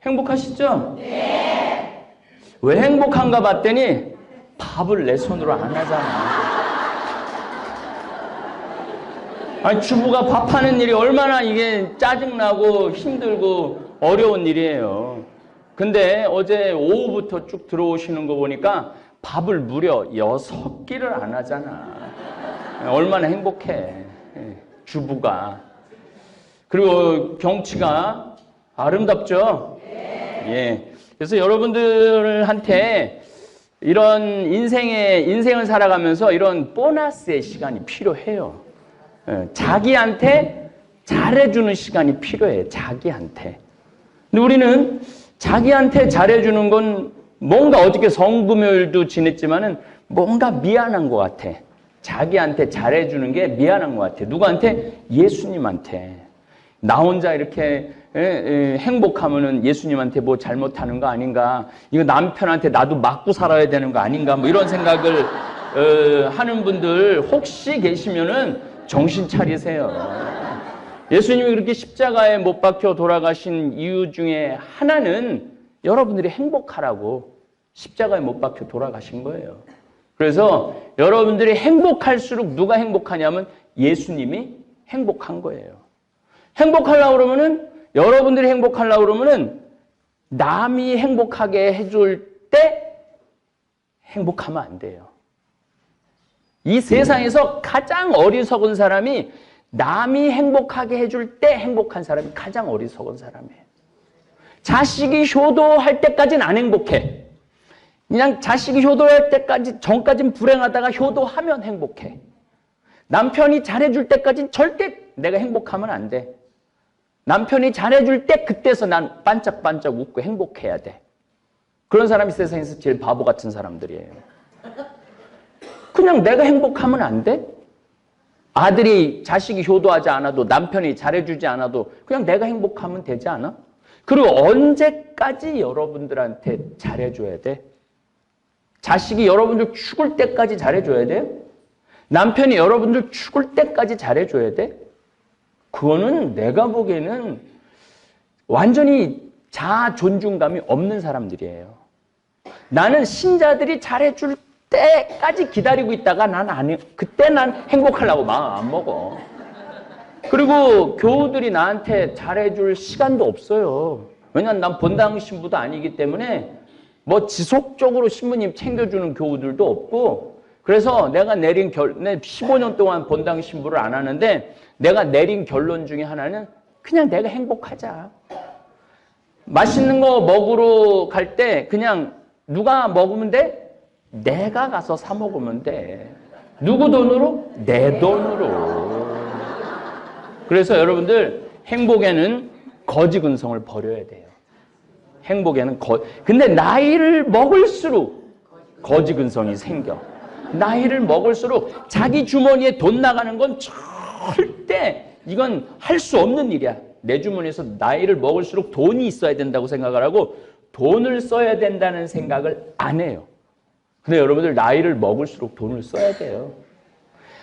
행복하시죠? 네. 왜 행복한가 봤더니 밥을 내 손으로 안 하잖아. 아니, 주부가 밥하는 일이 얼마나 이게 짜증나고 힘들고 어려운 일이에요. 근데 어제 오후부터 쭉 들어오시는 거 보니까 밥을 무려 6끼를 안 하잖아. 얼마나 행복해, 주부가. 그리고 경치가 아름답죠? 예. 그래서 여러분들한테 이런 인생을 살아가면서 이런 보너스의 시간이 필요해요. 자기한테 잘해주는 시간이 필요해, 자기한테. 근데 우리는 자기한테 잘해주는 건 뭔가 어저께 성금요일도 지냈지만은 뭔가 미안한 것 같아. 자기한테 잘해주는 게 미안한 것 같아. 누구한테? 예수님한테. 나 혼자 이렇게 행복하면은 예수님한테 뭐 잘못하는 거 아닌가? 이거 남편한테 나도 맞고 살아야 되는 거 아닌가? 뭐 이런 생각을 하는 분들 혹시 계시면은 정신 차리세요. 예수님이 그렇게 십자가에 못 박혀 돌아가신 이유 중에 하나는 여러분들이 행복하라고 십자가에 못 박혀 돌아가신 거예요. 그래서 여러분들이 행복할수록 누가 행복하냐면 예수님이 행복한 거예요. 행복하려고 그러면은, 여러분들이 행복하려고 그러면은 남이 행복하게 해줄 때 행복하면 안 돼요. 이 세상에서 가장 어리석은 사람이 남이 행복하게 해줄 때 행복한 사람이 가장 어리석은 사람이에요. 자식이 효도할 때까지는 안 행복해. 그냥 자식이 효도할 때까지, 전까지는 불행하다가 효도하면 행복해. 남편이 잘해줄 때까지는 절대 내가 행복하면 안 돼. 남편이 잘해줄 때 그때서 난 반짝반짝 웃고 행복해야 돼. 그런 사람이 세상에서 제일 바보 같은 사람들이에요. 그냥 내가 행복하면 안 돼? 아들이 자식이 효도하지 않아도, 남편이 잘해주지 않아도 그냥 내가 행복하면 되지 않아? 그리고 언제까지 여러분들한테 잘해줘야 돼? 자식이 여러분들 죽을 때까지 잘해줘야 돼? 남편이 여러분들 죽을 때까지 잘해줘야 돼? 그거는 내가 보기에는 완전히 자아 존중감이 없는 사람들이에요. 나는 신자들이 잘해줄 때까지 기다리고 있다가 그때 난 행복하려고 마음 안 먹어. 그리고 교우들이 나한테 잘해줄 시간도 없어요. 왜냐면 난 본당 신부도 아니기 때문에 뭐 지속적으로 신부님 챙겨주는 교우들도 없고, 그래서 내가 내린 15년 동안 본당 신부를 안 하는데 내가 내린 결론 중에 하나는 그냥 내가 행복하자. 맛있는 거 먹으러 갈 때 그냥 누가 먹으면 돼? 내가 가서 사 먹으면 돼. 누구 돈으로? 내 돈으로. 그래서 여러분들 행복에는 거지 근성을 버려야 돼요. 행복에는 근데 나이를 먹을수록 거지 근성이 생겨. 나이를 먹을수록 자기 주머니에 돈 나가는 건 절대 이건 할 수 없는 일이야. 내 주머니에서 나이를 먹을수록 돈이 있어야 된다고 생각을 하고 돈을 써야 된다는 생각을 안 해요. 근데 여러분들 나이를 먹을수록 돈을 써야 돼요.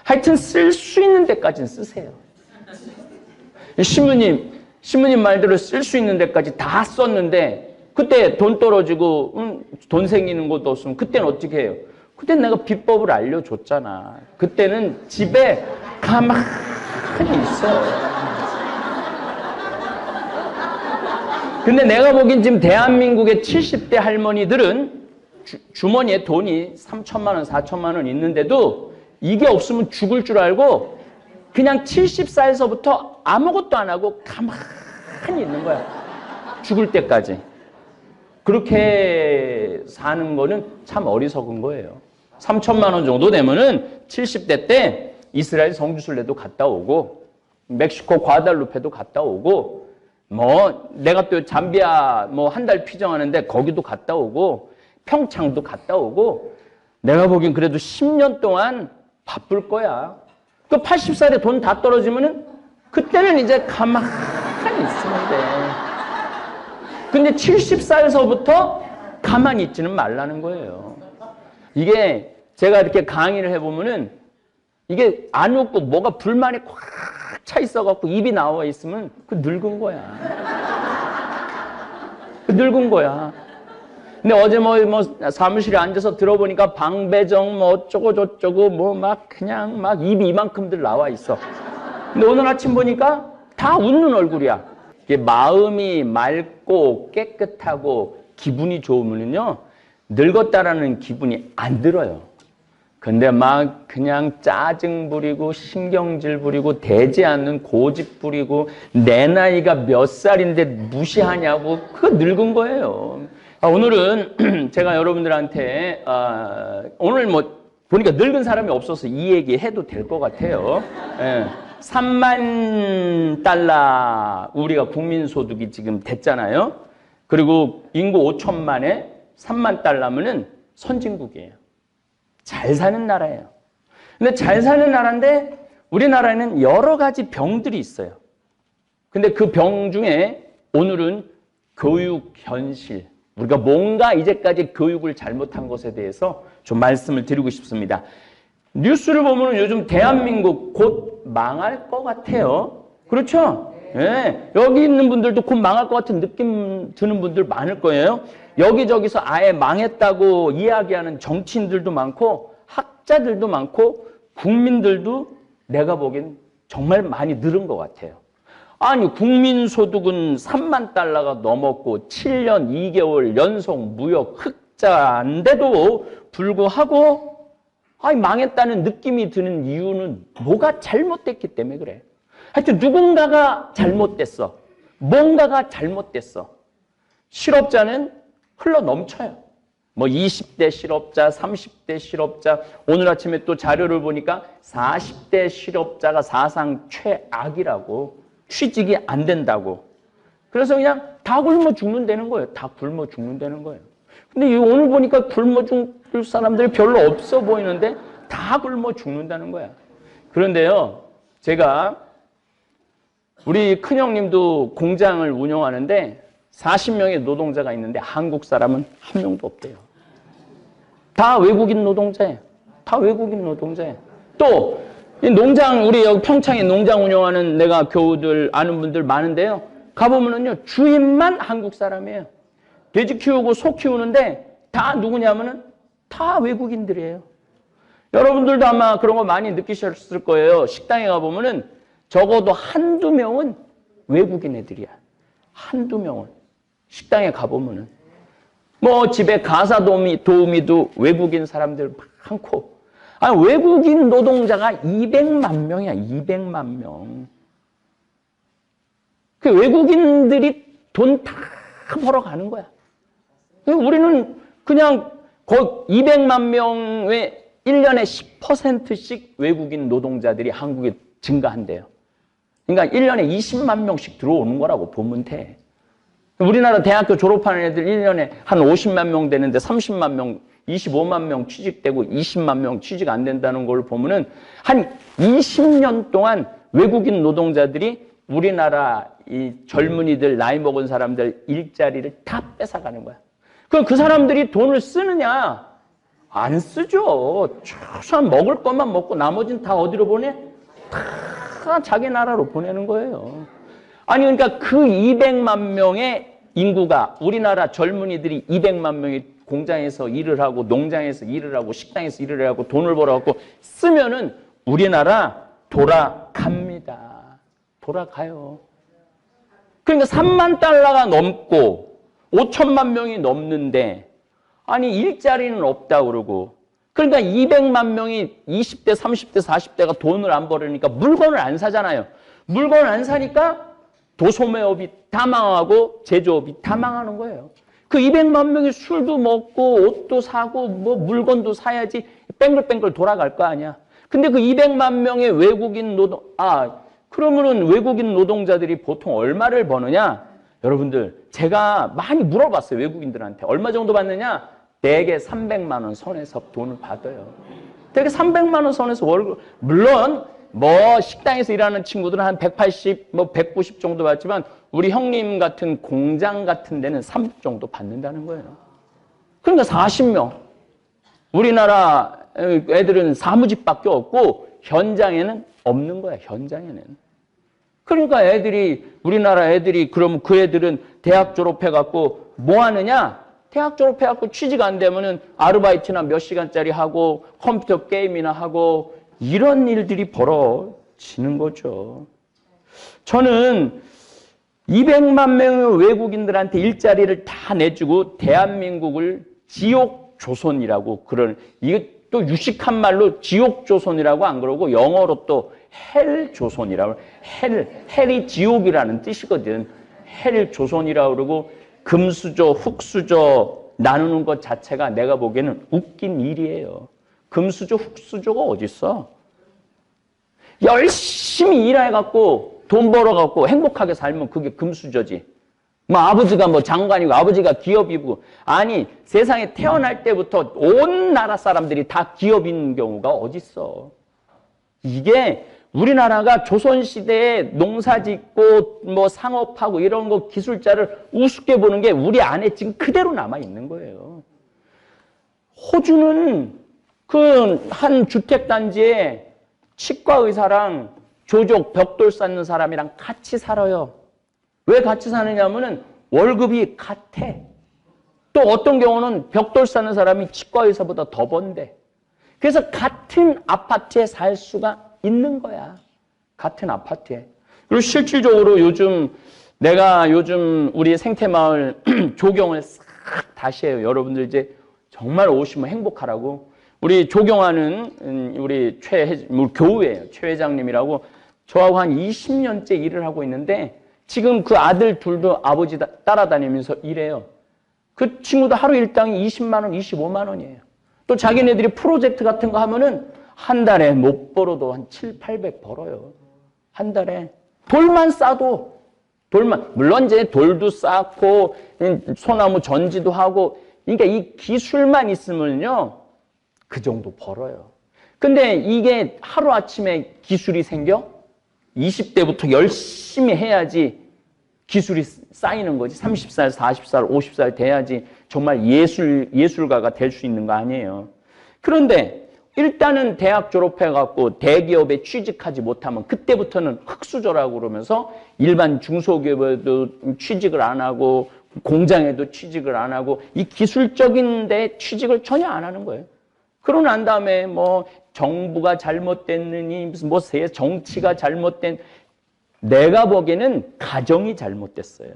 하여튼 쓸 수 있는 데까지는 쓰세요. 신부님 말대로 쓸 수 있는 데까지 다 썼는데 그때 돈 떨어지고 돈 생기는 것도 없으면 그때는 어떻게 해요? 그때는 내가 비법을 알려줬잖아. 그때는 집에 가만히 있어. 근데 내가 보기엔 지금 대한민국의 70대 할머니들은 주머니에 돈이 3천만 원, 4천만 원 있는데도 이게 없으면 죽을 줄 알고 그냥 70살에서부터 아무것도 안 하고 가만히 있는 거야. 죽을 때까지. 그렇게 사는 거는 참 어리석은 거예요. 3천만 원 정도 되면은 70대 때 이스라엘 성지순례도 갔다 오고 멕시코 과달루페도 갔다 오고 뭐 내가 또 잠비아 뭐 한 달 피정하는데 거기도 갔다 오고 평창도 갔다 오고 내가 보기엔 그래도 10년 동안 바쁠 거야. 그 80살에 돈 다 떨어지면은 그때는 이제 가만히 있으면 돼. 근데 70살서부터 가만히 있지는 말라는 거예요. 이게 제가 이렇게 강의를 해보면은 이게 안 웃고 뭐가 불만이 꽉 차 있어갖고 입이 나와 있으면 그 늙은 거야. 늙은 거야. 근데 어제 뭐 사무실에 앉아서 들어보니까 방배정 뭐 어쩌고 저쩌고 뭐 막 그냥 막 입이 이만큼들 나와 있어. 근데 오늘 아침 보니까 다 웃는 얼굴이야. 이게 마음이 맑고 깨끗하고 기분이 좋으면요 늙었다라는 기분이 안 들어요. 근데 막 그냥 짜증 부리고 신경질 부리고 되지 않는 고집 부리고 내 나이가 몇 살인데 무시하냐고 그거 늙은 거예요. 오늘은 제가 여러분들한테 오늘 뭐 보니까 늙은 사람이 없어서 이 얘기 해도 될 것 같아요. 3만 달러 우리가 국민소득이 지금 됐잖아요. 그리고 인구 5천만에 3만 달러면은 선진국이에요. 잘 사는 나라예요. 근데 잘 사는 나라인데 우리나라에는 여러 가지 병들이 있어요. 근데 그 병 중에 오늘은 교육 현실, 우리가 뭔가 이제까지 교육을 잘못한 것에 대해서 좀 말씀을 드리고 싶습니다. 뉴스를 보면 요즘 대한민국 곧 망할 것 같아요. 그렇죠? 예, 여기 있는 분들도 곧 망할 것 같은 느낌 드는 분들 많을 거예요. 여기저기서 아예 망했다고 이야기하는 정치인들도 많고 학자들도 많고 국민들도 내가 보기엔 정말 많이 늘은 것 같아요. 아니 국민소득은 3만 달러가 넘었고 7년 2개월 연속 무역 흑자인데도 불구하고 아니 망했다는 느낌이 드는 이유는 뭐가 잘못됐기 때문에 그래. 하여튼 누군가가 잘못됐어. 뭔가가 잘못됐어. 실업자는 흘러 넘쳐요. 뭐 20대 실업자, 30대 실업자, 오늘 아침에 또 자료를 보니까 40대 실업자가 사상 최악이라고, 취직이 안 된다고. 그래서 그냥 다 굶어 죽는다는 거예요. 다 굶어 죽는다는 거예요. 근데 오늘 보니까 굶어 죽을 사람들이 별로 없어 보이는데 다 굶어 죽는다는 거야. 그런데요, 제가 우리 큰형님도 공장을 운영하는데 40명의 노동자가 있는데 한국 사람은 한 명도 없대요. 다 외국인 노동자예요. 다 외국인 노동자예요. 또 이 농장, 우리 여기 평창에 농장 운영하는 내가 교우들 아는 분들 많은데요. 가보면은요 주인만 한국 사람이에요. 돼지 키우고 소 키우는데 다 누구냐면은 다 외국인들이에요. 여러분들도 아마 그런 거 많이 느끼셨을 거예요. 식당에 가보면은 적어도 한두 명은 외국인 애들이야. 한두 명은. 식당에 가보면은. 뭐 집에 가사 도우미도 외국인 사람들 많고. 아니, 외국인 노동자가 200만 명이야. 200만 명. 그 외국인들이 돈 다 벌어가는 거야. 우리는 그냥 거의 200만 명의 1년에 10%씩 외국인 노동자들이 한국에 증가한대요. 그러니까 1년에 20만 명씩 들어오는 거라고 보면 돼. 우리나라 대학교 졸업하는 애들 1년에 한 50만 명 되는데 30만 명, 25만 명 취직되고 20만 명 취직 안 된다는 걸 보면은 한 20년 동안 외국인 노동자들이 우리나라 이 젊은이들, 나이 먹은 사람들 일자리를 다 뺏어가는 거야. 그럼 그 사람들이 돈을 쓰느냐? 안 쓰죠. 최소한 먹을 것만 먹고 나머지는 다 어디로 보내? 다 자기 나라로 보내는 거예요. 아니 그러니까 그 200만 명의 인구가 우리나라 젊은이들이 200만 명이 공장에서 일을 하고 농장에서 일을 하고 식당에서 일을 하고 돈을 벌어갖고 쓰면은 우리나라 돌아갑니다. 돌아가요. 그러니까 3만 달러가 넘고 5천만 명이 넘는데 아니 일자리는 없다고 그러고 그러니까 200만 명이 20대, 30대, 40대가 돈을 안 벌으니까 물건을 안 사잖아요. 물건을 안 사니까 도소매업이 다 망하고 제조업이 다 망하는 거예요. 그 200만 명이 술도 먹고 옷도 사고 뭐 물건도 사야지 뺑글뺑글 돌아갈 거 아니야. 근데 그 200만 명의 외국인 그러면은 외국인 노동자들이 보통 얼마를 버느냐? 여러분들 제가 많이 물어봤어요. 외국인들한테. 얼마 정도 받느냐? 대개 300만 원 선에서 돈을 받아요. 대개 300만 원 선에서 월급. 물론 뭐 식당에서 일하는 친구들은 한 180, 뭐 190 정도 받지만 우리 형님 같은 공장 같은 데는 300 정도 받는다는 거예요. 그러니까 40명. 우리나라 애들은 4무집밖에 없고 현장에는 없는 거야. 현장에는. 그러니까 우리나라 애들이 그러면 그 애들은 대학 졸업해갖고 뭐 하느냐? 대학 졸업해갖고 취직 안 되면은 아르바이트나 몇 시간짜리 하고 컴퓨터 게임이나 하고 이런 일들이 벌어지는 거죠. 저는 200만 명의 외국인들한테 일자리를 다 내주고 대한민국을 지옥 조선이라고 이게 또 유식한 말로 지옥 조선이라고 안 그러고 영어로 또 헬 조선이라고 헬이 지옥이라는 뜻이거든. 헬 조선이라고 그러고 금수저, 흑수저 나누는 것 자체가 내가 보기에는 웃긴 일이에요. 금수저, 흑수저가 어딨어? 열심히 일해갖고 돈 벌어갖고 행복하게 살면 그게 금수저지. 뭐 아버지가 뭐 장관이고 아버지가 기업이고 아니 세상에 태어날 때부터 온 나라 사람들이 다 기업인 경우가 어딨어. 이게 우리나라가 조선시대에 농사짓고 뭐 상업하고 이런 거 기술자를 우습게 보는 게 우리 안에 지금 그대로 남아있는 거예요. 호주는 그 한 주택단지에 치과의사랑 조족 벽돌 쌓는 사람이랑 같이 살아요. 왜 같이 사느냐면은 월급이 같아. 또 어떤 경우는 벽돌 쌓는 사람이 치과의사보다 더 번대. 그래서 같은 아파트에 살 수가 있는 거야. 같은 아파트에. 그리고 실질적으로 내가 요즘 우리 생태마을 조경을 싹 다시 해요. 여러분들 이제 정말 오시면 행복하라고. 우리 조경하는 우리 교우예요. 최 회장님이라고 저하고 한 20년째 일을 하고 있는데 지금 그 아들 둘도 아버지 따라다니면서 일해요. 그 친구도 하루 일당이 20만 원, 25만 원이에요. 또 자기네들이 프로젝트 같은 거 하면은 한 달에 못 벌어도 한 7, 800 벌어요. 한 달에. 돌만 싸도, 물론 이제 돌도 쌓고, 소나무 전지도 하고, 그러니까 이 기술만 있으면요, 그 정도 벌어요. 근데 이게 하루아침에 기술이 생겨? 20대부터 열심히 해야지 기술이 쌓이는 거지. 30살, 40살, 50살 돼야지 정말 예술가가 될 수 있는 거 아니에요. 그런데 일단은 대학 졸업해갖고 대기업에 취직하지 못하면 그때부터는 흑수저라고 그러면서 일반 중소기업에도 취직을 안 하고 공장에도 취직을 안 하고 이 기술적인 데 취직을 전혀 안 하는 거예요. 그러고 난 다음에 뭐 정부가 잘못됐느니 무슨 뭐 정치가 잘못된 내가 보기에는 가정이 잘못됐어요.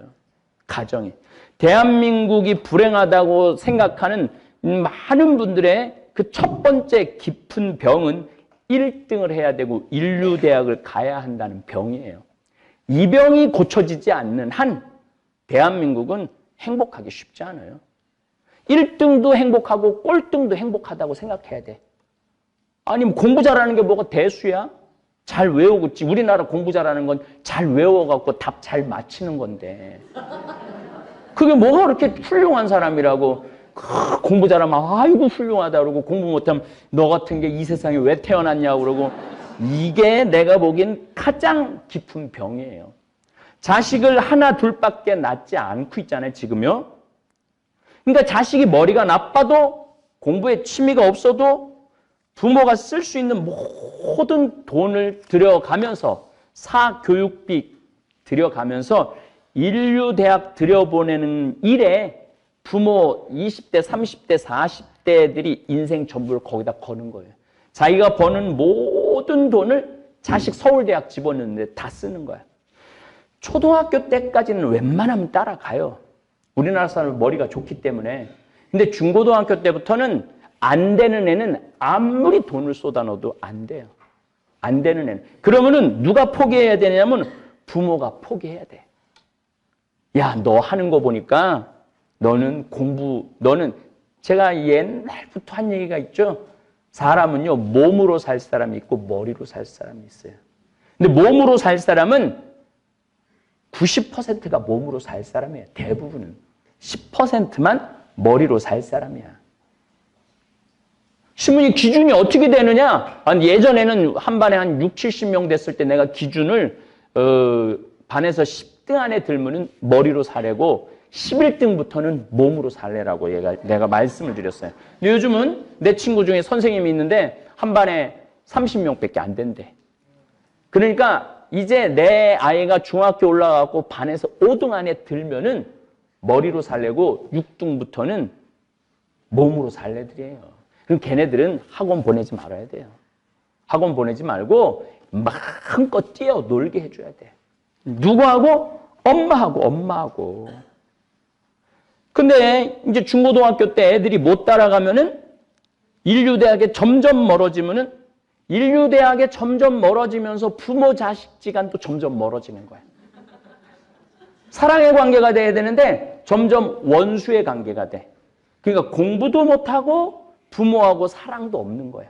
가정이. 대한민국이 불행하다고 생각하는 많은 분들의 그 첫 번째 깊은 병은 1등을 해야 되고 인류대학을 가야 한다는 병이에요. 이 병이 고쳐지지 않는 한 대한민국은 행복하기 쉽지 않아요. 1등도 행복하고 꼴등도 행복하다고 생각해야 돼. 아니 공부 잘하는 게 뭐가 대수야? 잘 외우겠지. 우리나라 공부 잘하는 건 잘 외워갖고 답 잘 맞히는 건데. 그게 뭐가 그렇게 훌륭한 사람이라고 공부 잘하면 아이고 훌륭하다 그러고 공부 못하면 너 같은 게 이 세상에 왜 태어났냐고 그러고 이게 내가 보기엔 가장 깊은 병이에요. 자식을 하나 둘밖에 낳지 않고 있잖아요 지금요. 그러니까 자식이 머리가 나빠도 공부에 취미가 없어도 부모가 쓸 수 있는 모든 돈을 들여가면서 사교육비 들여가면서 인류대학 들여보내는 일에 부모 20대, 30대, 40대들이 인생 전부를 거기다 거는 거예요. 자기가 버는 모든 돈을 자식 서울대학 집어넣는데 다 쓰는 거야. 초등학교 때까지는 웬만하면 따라가요. 우리나라 사람은 머리가 좋기 때문에. 근데 중고등학교 때부터는 안 되는 애는 아무리 돈을 쏟아 넣어도 안 돼요. 안 되는 애는. 그러면은 누가 포기해야 되냐면 부모가 포기해야 돼. 야, 너 하는 거 보니까 너는 제가 옛날부터 한 얘기가 있죠. 사람은요, 몸으로 살 사람이 있고 머리로 살 사람이 있어요. 근데 몸으로 살 사람은 90%가 몸으로 살 사람이에요. 대부분은. 10%만 머리로 살 사람이야. 신문이 기준이 어떻게 되느냐? 예전에는 한 반에 한 6, 70명 됐을 때 내가 기준을 반에서 10등 안에 들면은 머리로 사래고 11등부터는 몸으로 살래라고 내가 말씀을 드렸어요. 근데 요즘은 내 친구 중에 선생님이 있는데 한 반에 30명밖에 안 된대. 그러니까 이제 내 아이가 중학교 올라가고 반에서 5등 안에 들면은 머리로 살래고 6등부터는 몸으로 살 애들이에요. 그럼 걔네들은 학원 보내지 말아야 돼요. 학원 보내지 말고 마음껏 뛰어 놀게 해줘야 돼. 누구하고? 엄마하고. 근데 이제 중고등학교 때 애들이 못 따라가면은 인류대학에 점점 멀어지면은 인류대학에 점점 멀어지면서 부모 자식 지간도 점점 멀어지는 거야. 사랑의 관계가 돼야 되는데 점점 원수의 관계가 돼. 그러니까 공부도 못하고 부모하고 사랑도 없는 거야.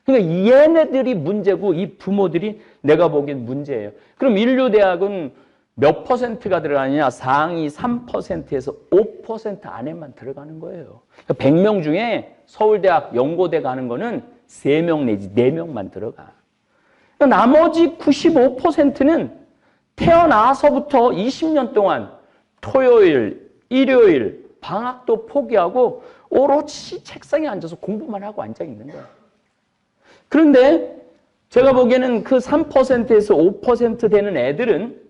그러니까 얘네들이 문제고 이 부모들이 내가 보기엔 문제예요. 그럼 인류대학은 몇 퍼센트가 들어가느냐? 상위 3%에서 5% 안에만 들어가는 거예요. 그러니까 100명 중에 서울대학, 연고대 가는 거는 3명 내지 4명만 들어가. 그러니까 나머지 95%는 태어나서부터 20년 동안 토요일, 일요일, 방학도 포기하고 오롯이 책상에 앉아서 공부만 하고 앉아 있는 거예요. 그런데 제가 보기에는 그 3%에서 5% 되는 애들은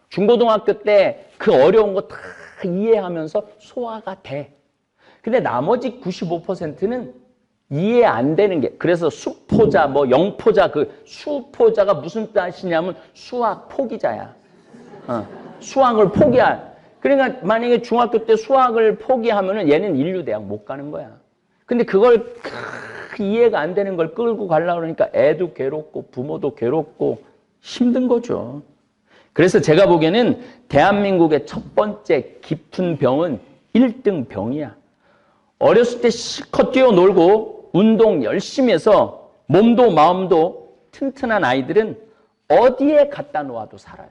중고등학교 때 그 어려운 거 다 이해하면서 소화가 돼. 근데 나머지 95%는 이해 안 되는 게, 그래서 수포자, 뭐 영포자, 그 수포자가 무슨 뜻이냐면 수학 포기자야. 수학을 포기할. 그러니까 만약에 중학교 때 수학을 포기하면은 얘는 인류대학 못 가는 거야. 근데 그걸 이해가 안 되는 걸 끌고 가려고 그러니까 애도 괴롭고 부모도 괴롭고 힘든 거죠. 그래서 제가 보기에는 대한민국의 첫 번째 깊은 병은 1등 병이야. 어렸을 때 실컷 뛰어놀고 운동 열심히 해서 몸도 마음도 튼튼한 아이들은 어디에 갖다 놓아도 살아요.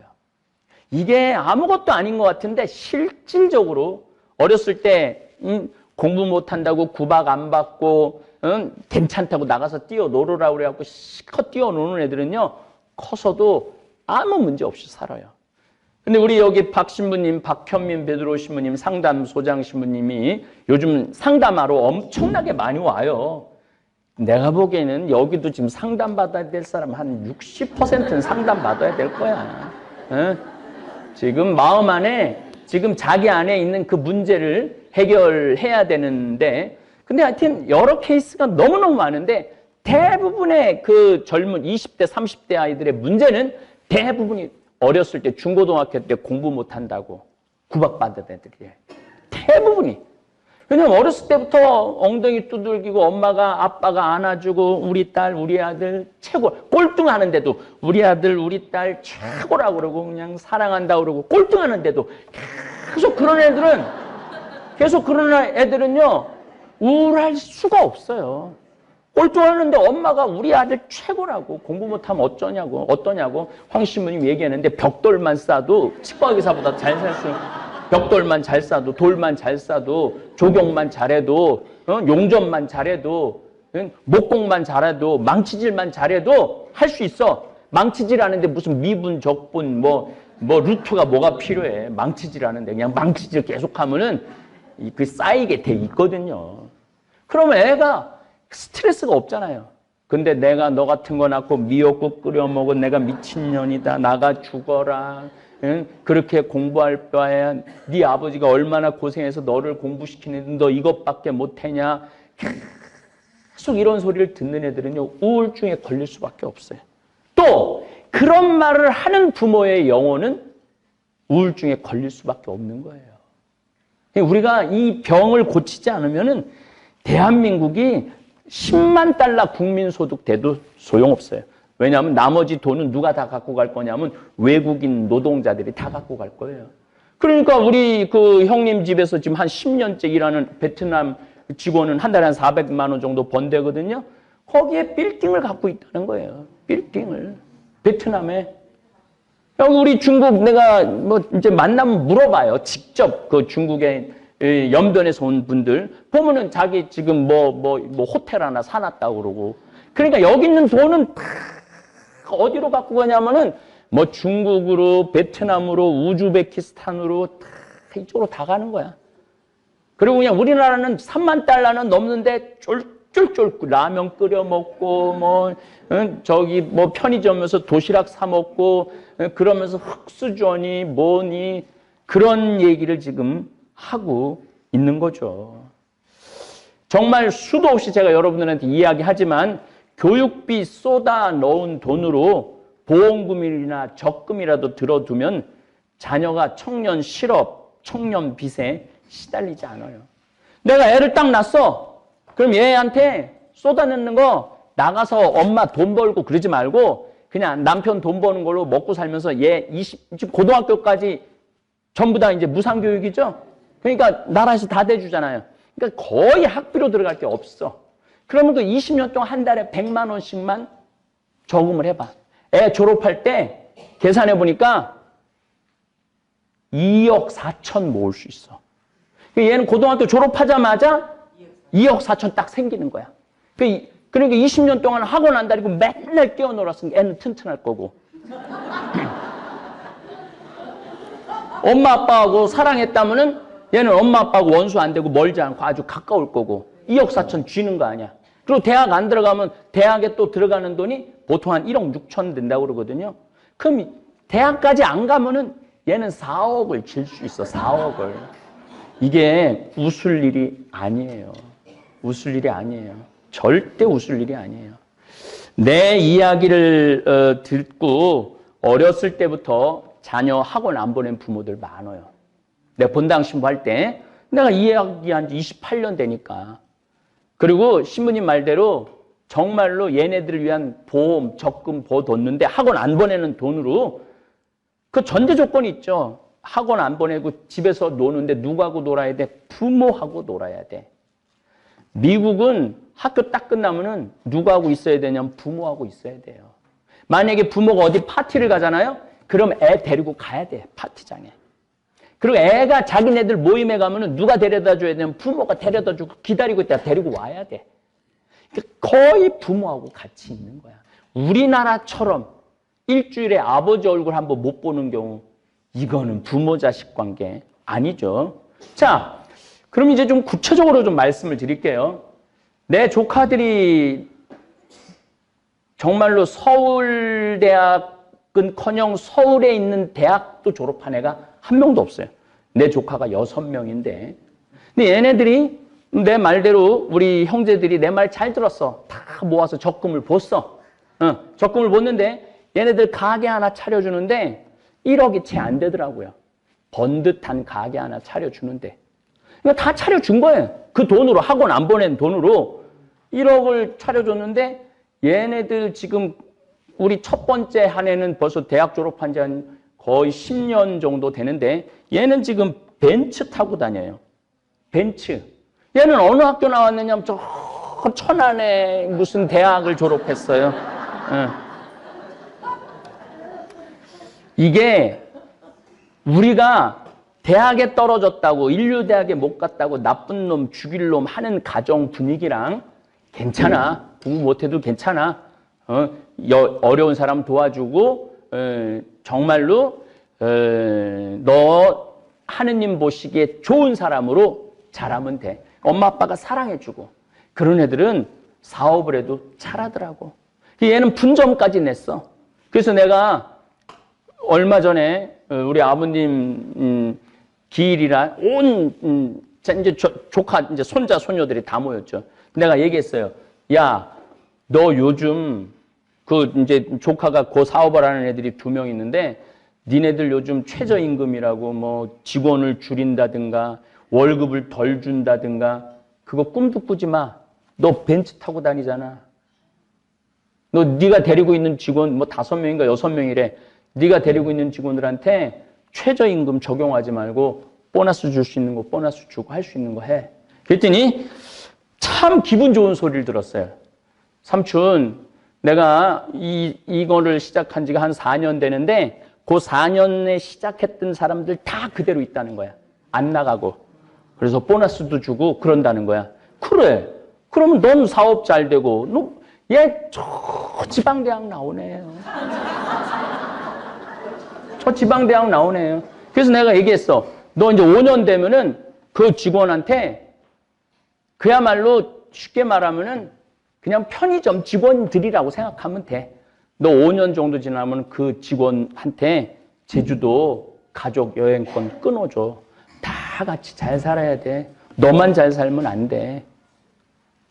이게 아무것도 아닌 것 같은데 실질적으로 어렸을 때 공부 못한다고 구박 안 받고 괜찮다고 나가서 뛰어놀으라고 그래갖고 실컷 뛰어노는 애들은요 커서도 아무 문제 없이 살아요. 근데 우리 여기 박 신부님, 박현민 베드로 신부님, 상담소장 신부님이 요즘 상담하러 엄청나게 많이 와요. 내가 보기에는 여기도 지금 상담받아야 될 사람 한 60%는 상담받아야 될 거야. 지금 마음 안에, 지금 자기 안에 있는 그 문제를 해결해야 되는데, 근데 하여튼 여러 케이스가 너무너무 많은데 대부분의 그 젊은 20대, 30대 아이들의 문제는 대부분이 어렸을 때 중고등학교 때 공부 못한다고 구박받은 애들이에요. 대부분이. 왜냐면 어렸을 때부터 엉덩이 두들기고 엄마가 아빠가 안아주고 우리 딸 우리 아들 최고 꼴등하는데도 우리 아들 우리 딸 최고라고 그러고 그냥 사랑한다고 그러고 꼴등하는데도 계속 그런 애들은요 우울할 수가 없어요. 꼴등하는데 엄마가 우리 아들 최고라고 공부 못하면 어떠냐고 황 신부님 얘기하는데 벽돌만 싸도 치과 의사보다 잘 살 수 벽돌만 잘 싸도 돌만 잘 싸도 조경만 잘해도 용접만 잘해도 목공만 잘해도 망치질만 잘해도 할 수 있어. 망치질하는데 무슨 미분 적분 뭐 루트가 뭐가 필요해. 망치질하는데 그냥 망치질 계속하면은 그 쌓이게 돼 있거든요. 그러면 애가 스트레스가 없잖아요. 근데 내가 너 같은 거 낳고 미역국 끓여 먹은 내가 미친년이다. 나가 죽어라. 응? 그렇게 공부할 바에 네 아버지가 얼마나 고생해서 너를 공부시키는데 너 이것밖에 못하냐. 계속 이런 소리를 듣는 애들은요. 우울증에 걸릴 수밖에 없어요. 또 그런 말을 하는 부모의 영혼은 우울증에 걸릴 수밖에 없는 거예요. 우리가 이 병을 고치지 않으면은 대한민국이 10만 달러 국민소득 돼도 소용없어요. 왜냐하면 나머지 돈은 누가 다 갖고 갈 거냐면 외국인 노동자들이 다 갖고 갈 거예요. 그러니까 우리 그 형님 집에서 지금 한 10년째 일하는 베트남 직원은 한 달에 한 400만 원 정도 번대거든요. 거기에 빌딩을 갖고 있다는 거예요. 빌딩을. 베트남에. 여기 우리 중국 내가 뭐 이제 만나면 물어봐요. 직접 그 중국에 연변에서 온 분들 보면은 자기 지금 뭐 호텔 하나 사놨다고 그러고. 그러니까 여기 있는 돈은 다 어디로 갖고 가냐면은 뭐 중국으로, 베트남으로, 우즈베키스탄으로 다 이쪽으로 다 가는 거야. 그리고 그냥 우리나라는 3만 달러는 넘는데 쫄쫄 라면 끓여 먹고 뭐 저기 뭐 편의점에서 도시락 사 먹고 그러면서 흑수저니 뭐니 그런 얘기를 지금 하고 있는 거죠. 정말 수도 없이 제가 여러분들한테 이야기하지만 교육비 쏟아 넣은 돈으로 보험금이나 적금이라도 들어두면 자녀가 청년 실업, 청년 빚에 시달리지 않아요. 내가 애를 딱 낳았어. 그럼 얘한테 쏟아내는 거 나가서 엄마 돈 벌고 그러지 말고 그냥 남편 돈 버는 걸로 먹고 살면서 얘 지금 고등학교까지 전부 다 이제 무상교육이죠? 그러니까 나라에서 다 대주잖아요. 그러니까 거의 학비로 들어갈 게 없어. 그러면 그 20년 동안 한 달에 100만 원씩만 저금을 해봐. 애 졸업할 때 계산해 보니까 2억 4천 모을 수 있어. 얘는 고등학교 졸업하자마자 2억 4천 딱 생기는 거야. 그러니까 20년 동안 학원 안 다니고 맨날 뛰어놀았으니까 애는 튼튼할 거고. 엄마 아빠하고 사랑했다면은 얘는 엄마 아빠하고 원수 안 되고 멀지 않고 아주 가까울 거고. 2억 4천 쥐는 거 아니야. 그리고 대학 안 들어가면 대학에 또 들어가는 돈이 보통 한 1억 6천 된다고 그러거든요. 그럼 대학까지 안 가면은 얘는 4억을 질 수 있어. 4억을. 이게 웃을 일이 아니에요. 웃을 일이 아니에요. 절대 웃을 일이 아니에요. 내 이야기를 듣고 어렸을 때부터 자녀 학원 안 보낸 부모들 많아요. 내 본당 신부할 때 내가 이 이야기한 지 28년 되니까. 그리고 신부님 말대로 정말로 얘네들을 위한 보험, 적금 보뒀는데 학원 안 보내는 돈으로 그 전제 조건이 있죠. 학원 안 보내고 집에서 노는데 누구하고 놀아야 돼? 부모하고 놀아야 돼. 미국은 학교 딱 끝나면은 누구하고 있어야 되냐면 부모하고 있어야 돼요. 만약에 부모가 어디 파티를 가잖아요. 그럼 애 데리고 가야 돼. 파티장에. 그리고 애가 자기네들 모임에 가면은 누가 데려다 줘야 되냐면 부모가 데려다 주고 기다리고 있다가 데리고 와야 돼. 거의 부모하고 같이 있는 거야. 우리나라처럼 일주일에 아버지 얼굴 한번 못 보는 경우 이거는 부모 자식 관계 아니죠. 자, 그럼 이제 좀 구체적으로 좀 말씀을 드릴게요. 내 조카들이 정말로 서울대학은커녕 서울에 있는 대학도 졸업한 애가 한 명도 없어요. 내 조카가 6명인데. 근데 얘네들이 내 말대로 우리 형제들이 내 말 잘 들었어. 다 모아서 적금을 줬어. 적금을 줬는데 얘네들 가게 하나 차려주는데 1억이 채 안 되더라고요. 번듯한 가게 하나 차려주는데. 그러니까 다 차려준 거예요. 그 돈으로 학원 안 보낸 돈으로 1억을 차려줬는데 얘네들 지금 우리 첫 번째 한 해는 벌써 대학 졸업한 지 한 거의 10년 정도 되는데 얘는 지금 벤츠 타고 다녀요. 벤츠. 얘는 어느 학교 나왔느냐면 저 천안에 무슨 대학을 졸업했어요. 이게 우리가 대학에 떨어졌다고 인류대학에 못 갔다고 나쁜 놈 죽일 놈 하는 가정 분위기랑 괜찮아. 공부 못해도 괜찮아. 어려운 사람 도와주고 정말로 너 하느님 보시기에 좋은 사람으로 자라면 돼. 엄마 아빠가 사랑해주고. 그런 애들은 사업을 해도 잘하더라고. 얘는 분점까지 냈어. 그래서 내가 얼마 전에 우리 아버님 기일이라 온 이제 조카 이제 손자 손녀들이 다 모였죠. 내가 얘기했어요. 야, 너 요즘 그 이제 조카가 그 사업을 하는 애들이 2명 있는데 니네들 요즘 최저임금이라고 뭐 직원을 줄인다든가 월급을 덜 준다든가 그거 꿈도 꾸지 마. 너 벤츠 타고 다니잖아. 너 네가 데리고 있는 직원 뭐 5명인가 6명이래. 네가 데리고 있는 직원들한테 최저임금 적용하지 말고 보너스 줄 수 있는 거 보너스 주고 할 수 있는 거 해. 그랬더니 참 기분 좋은 소리를 들었어요. 삼촌, 내가 이거를 시작한 지가 한 4년 되는데 그 4년에 시작했던 사람들 다 그대로 있다는 거야. 안 나가고. 그래서 보너스도 주고 그런다는 거야. 그래. 그러면 넌 사업 잘 되고 얘 저 지방대학 나오네요. 저 지방대학 나오네요. 그래서 내가 얘기했어. 너 이제 5년 되면은 그 직원한테 그야말로 쉽게 말하면은 그냥 편의점 직원들이라고 생각하면 돼. 너 5년 정도 지나면 그 직원한테 제주도 가족 여행권 끊어줘. 다 같이 잘 살아야 돼. 너만 잘 살면 안 돼.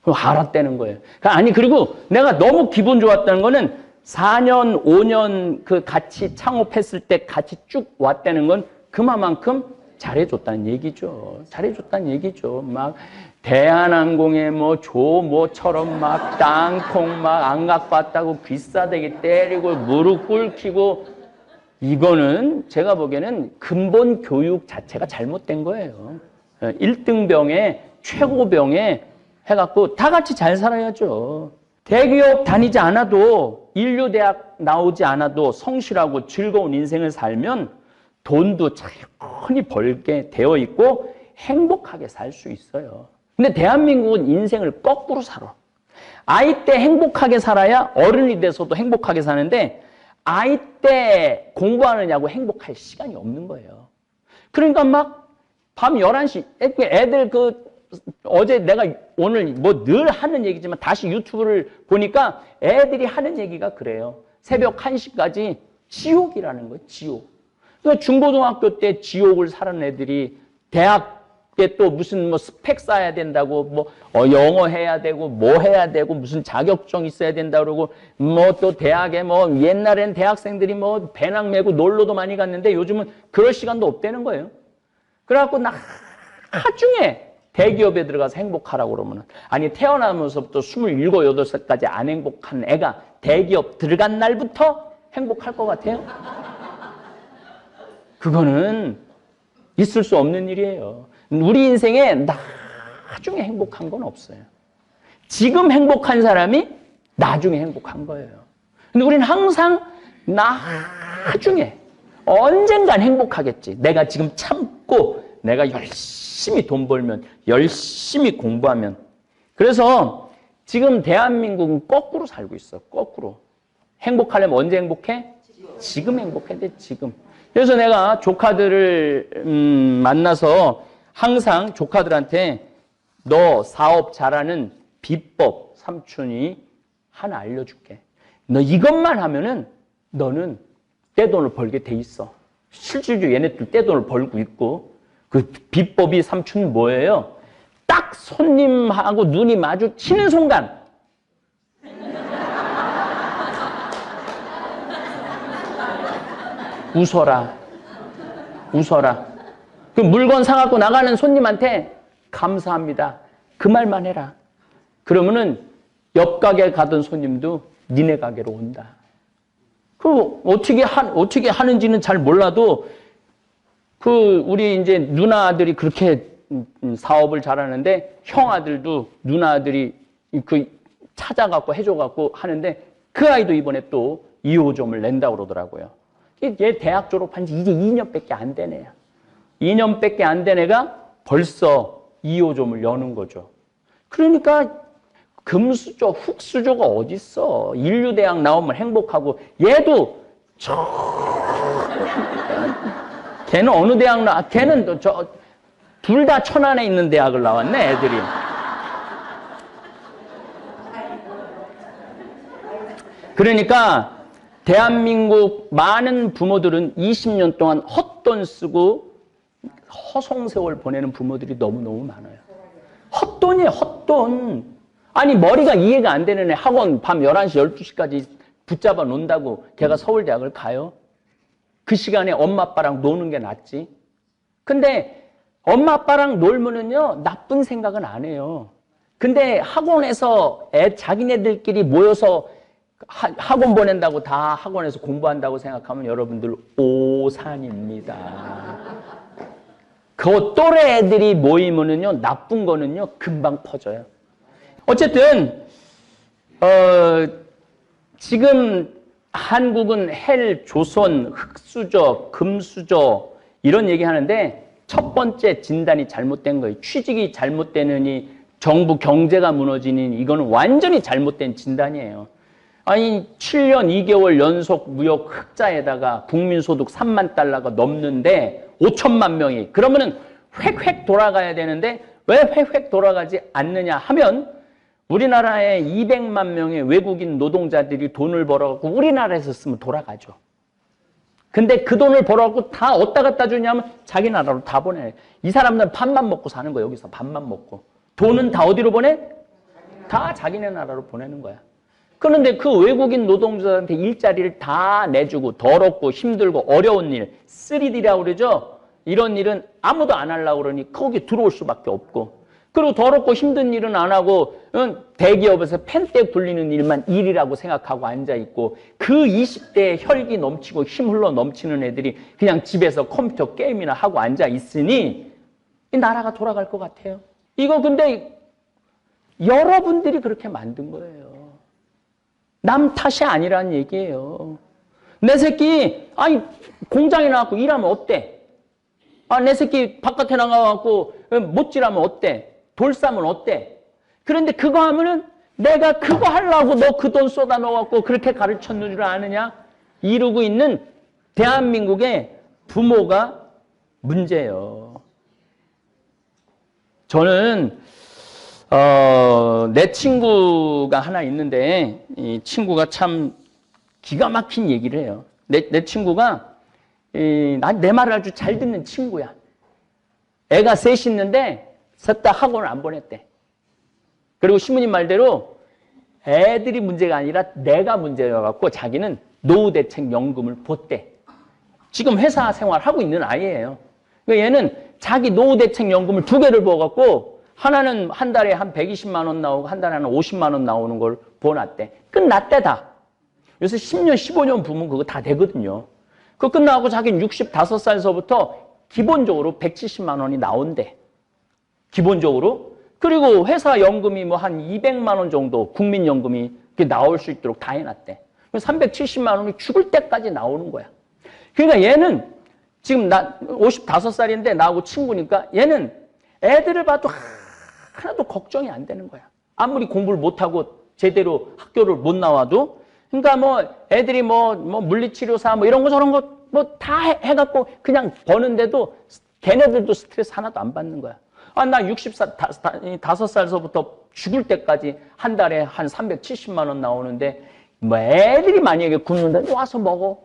그거 알았다는 거예요. 아니, 그리고 내가 너무 기분 좋았다는 거는 4년, 5년 그 같이 창업했을 때 같이 쭉 왔다는 건 그만큼 잘해줬다는 얘기죠. 잘해줬다는 얘기죠. 막 대한항공에 뭐 조모처럼 막 땅콩 막 안각봤다고 귀싸대기 때리고 무릎 꿇히고 이거는 제가 보기에는 근본 교육 자체가 잘못된 거예요. 1등병에 최고병에 해갖고 다 같이 잘 살아야죠. 대기업 다니지 않아도 인류대학 나오지 않아도 성실하고 즐거운 인생을 살면 돈도 충분히 벌게 되어 있고 행복하게 살 수 있어요. 근데 대한민국은 인생을 거꾸로 살아. 아이 때 행복하게 살아야 어른이 돼서도 행복하게 사는데 아이 때 공부하느냐고 행복할 시간이 없는 거예요. 그러니까 막 밤 11시 애들 어제 내가 오늘 뭐 늘 하는 얘기지만 다시 유튜브를 보니까 애들이 하는 얘기가 그래요. 새벽 1시까지 지옥이라는 거예요. 지옥. 그러니까 중고등학교 때 지옥을 사는 애들이 대학에 또 무슨 뭐 스펙 쌓아야 된다고 뭐 영어 해야 되고 뭐 해야 되고 무슨 자격증 있어야 된다 그러고 뭐 또 대학에 뭐 옛날엔 대학생들이 뭐 배낭 메고 놀러도 많이 갔는데 요즘은 그럴 시간도 없다는 거예요. 그래갖고 나중에 대기업에 들어가서 행복하라고 그러면은 아니 태어나면서부터 27, 8살까지 안 행복한 애가 대기업 들어간 날부터 행복할 것 같아요? 그거는 있을 수 없는 일이에요. 우리 인생에 나중에 행복한 건 없어요. 지금 행복한 사람이 나중에 행복한 거예요. 근데 우리는 항상 나중에 언젠간 행복하겠지. 내가 지금 참고 내가 열심히 돈 벌면 열심히 공부하면. 그래서 지금 대한민국은 거꾸로 살고 있어. 거꾸로. 행복하려면 언제 행복해? 지금 행복해야 돼. 지금. 그래서 내가 조카들을 만나서 항상 조카들한테 너 사업 잘하는 비법 삼촌이 하나 알려줄게. 너 이것만 하면은 너는 떼돈을 벌게 돼 있어. 실질적으로 얘네들 떼돈을 벌고 있고 그 비법이 삼촌 뭐예요? 딱 손님하고 눈이 마주치는 순간 웃어라. 웃어라. 그 물건 사갖고 나가는 손님한테 감사합니다. 그 말만 해라. 그러면은 옆 가게 가던 손님도 니네 가게로 온다. 그 어떻게 하는지는 잘 몰라도 그 우리 이제 누나들이 그렇게 사업을 잘하는데 형 아들도 누나들이 그 찾아갖고 해줘갖고 하는데 그 아이도 이번에 또 2호점을 낸다고 그러더라고요. 얘 대학 졸업한 지 이제 2년밖에 안 된 애야. 2년밖에 안 된 애가 벌써 2호점을 여는 거죠. 그러니까 금수저, 흙수저가 어딨어. 인류대학 나오면 행복하고 얘도 걔는 어느 대학 걔는 둘 다 천안에 있는 대학을 나왔네, 애들이. 그러니까 대한민국 많은 부모들은 20년 동안 헛돈 쓰고 허송세월 보내는 부모들이 너무너무 많아요. 헛돈이에요, 헛돈. 아니 머리가 이해가 안 되는 애 학원 밤 11시, 12시까지 붙잡아 놓는다고 걔가 서울대학을 가요? 그 시간에 엄마 아빠랑 노는 게 낫지. 근데 엄마 아빠랑 놀면은요 나쁜 생각은 안 해요. 근데 학원에서 자기네들끼리 모여서 학원 보낸다고 다 학원에서 공부한다고 생각하면 여러분들 오산입니다. 그 또래 애들이 모이면은요 나쁜 거는요 금방 퍼져요. 어쨌든 지금 한국은 헬, 조선, 흙수저, 금수저 이런 얘기하는데 첫 번째 진단이 잘못된 거예요. 취직이 잘못되느니 정부 경제가 무너지니 이거는 완전히 잘못된 진단이에요. 아니 7년 2개월 연속 무역 흑자에다가 국민소득 3만 달러가 넘는데 5천만 명이 그러면은 획획 돌아가야 되는데 왜 획획 돌아가지 않느냐 하면 우리나라에 200만 명의 외국인 노동자들이 돈을 벌어갖고 우리나라에서 쓰면 돌아가죠. 근데 그 돈을 벌어갖고 다 어디다 갖다 주냐면 자기 나라로 다 보내. 이 사람들은 밥만 먹고 사는 거야. 여기서 밥만 먹고. 돈은 다 어디로 보내? 다 자기네 나라로 보내는 거야. 그런데 그 외국인 노동자한테 일자리를 다 내주고 더럽고 힘들고 어려운 일, 3D라고 그러죠? 이런 일은 아무도 안 하려고 그러니 거기 들어올 수밖에 없고. 그리고 더럽고 힘든 일은 안 하고 대기업에서 펜대 굴리는 일만 일이라고 생각하고 앉아있고 그 20대에 혈기 넘치고 힘 흘러 넘치는 애들이 그냥 집에서 컴퓨터 게임이나 하고 앉아있으니 이 나라가 돌아갈 것 같아요. 이거 근데 여러분들이 그렇게 만든 거예요. 남 탓이 아니라는 얘기예요. 내 새끼 아니 공장에 나가고 일하면 어때? 아, 내 새끼 바깥에 나가갖고 못질하면 어때? 돌 싸면 어때? 그런데 그거 하면은 내가 그거 하려고 너 그 돈 쏟아 넣어갖고 그렇게 가르쳤는 줄 아느냐? 이러고 있는 대한민국의 부모가 문제예요. 저는 내 친구가 하나 있는데 이 친구가 참 기가 막힌 얘기를 해요. 내 친구가 내 말을 아주 잘 듣는 친구야. 애가 셋이 있는데 셋 다 학원을 안 보냈대. 그리고 신부님 말대로 애들이 문제가 아니라 내가 문제여갖고 자기는 노후대책연금을 줬대. 지금 회사 생활하고 있는 아이예요. 얘는 자기 노후대책연금을 2개를 부어갖고 하나는 한 달에 한 120만 원 나오고 한 달에 한 50만 원 나오는 걸 부어놨대. 끝났대 다. 요새 10년, 15년 부으면 그거 다 되거든요. 그거 끝나고 자기는 65살서부터 기본적으로 170만 원이 나온대. 기본적으로. 그리고 회사 연금이 뭐 한 200만 원 정도 국민연금이 나올 수 있도록 다 해놨대. 370만 원이 죽을 때까지 나오는 거야. 그러니까 얘는 지금 나 55살인데 나하고 친구니까 얘는 애들을 봐도 하나도 걱정이 안 되는 거야. 아무리 공부를 못하고 제대로 학교를 못 나와도. 그러니까 뭐 애들이 뭐 물리치료사 뭐 이런 거 저런 거 뭐 다 해갖고 그냥 버는데도 걔네들도 스트레스 하나도 안 받는 거야. 아, 나 65살서부터 죽을 때까지 한 달에 한 370만 원 나오는데 뭐 애들이 만약에 굶는데 와서 먹어.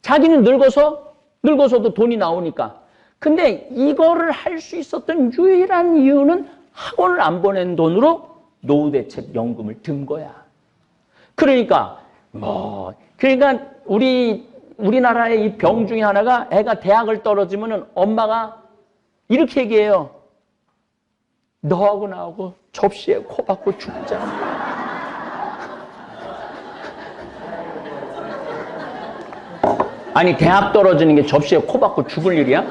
자기는 늙어서도 돈이 나오니까. 근데 이거를 할 수 있었던 유일한 이유는 학원을 안 보낸 돈으로 노후대책연금을 든 거야. 그러니까 우리나라의 이 병 중에 하나가 애가 대학을 떨어지면은 엄마가 이렇게 얘기해요. 너하고 나하고 접시에 코 박고 죽자. 아니 대학 떨어지는 게 접시에 코 박고 죽을 일이야?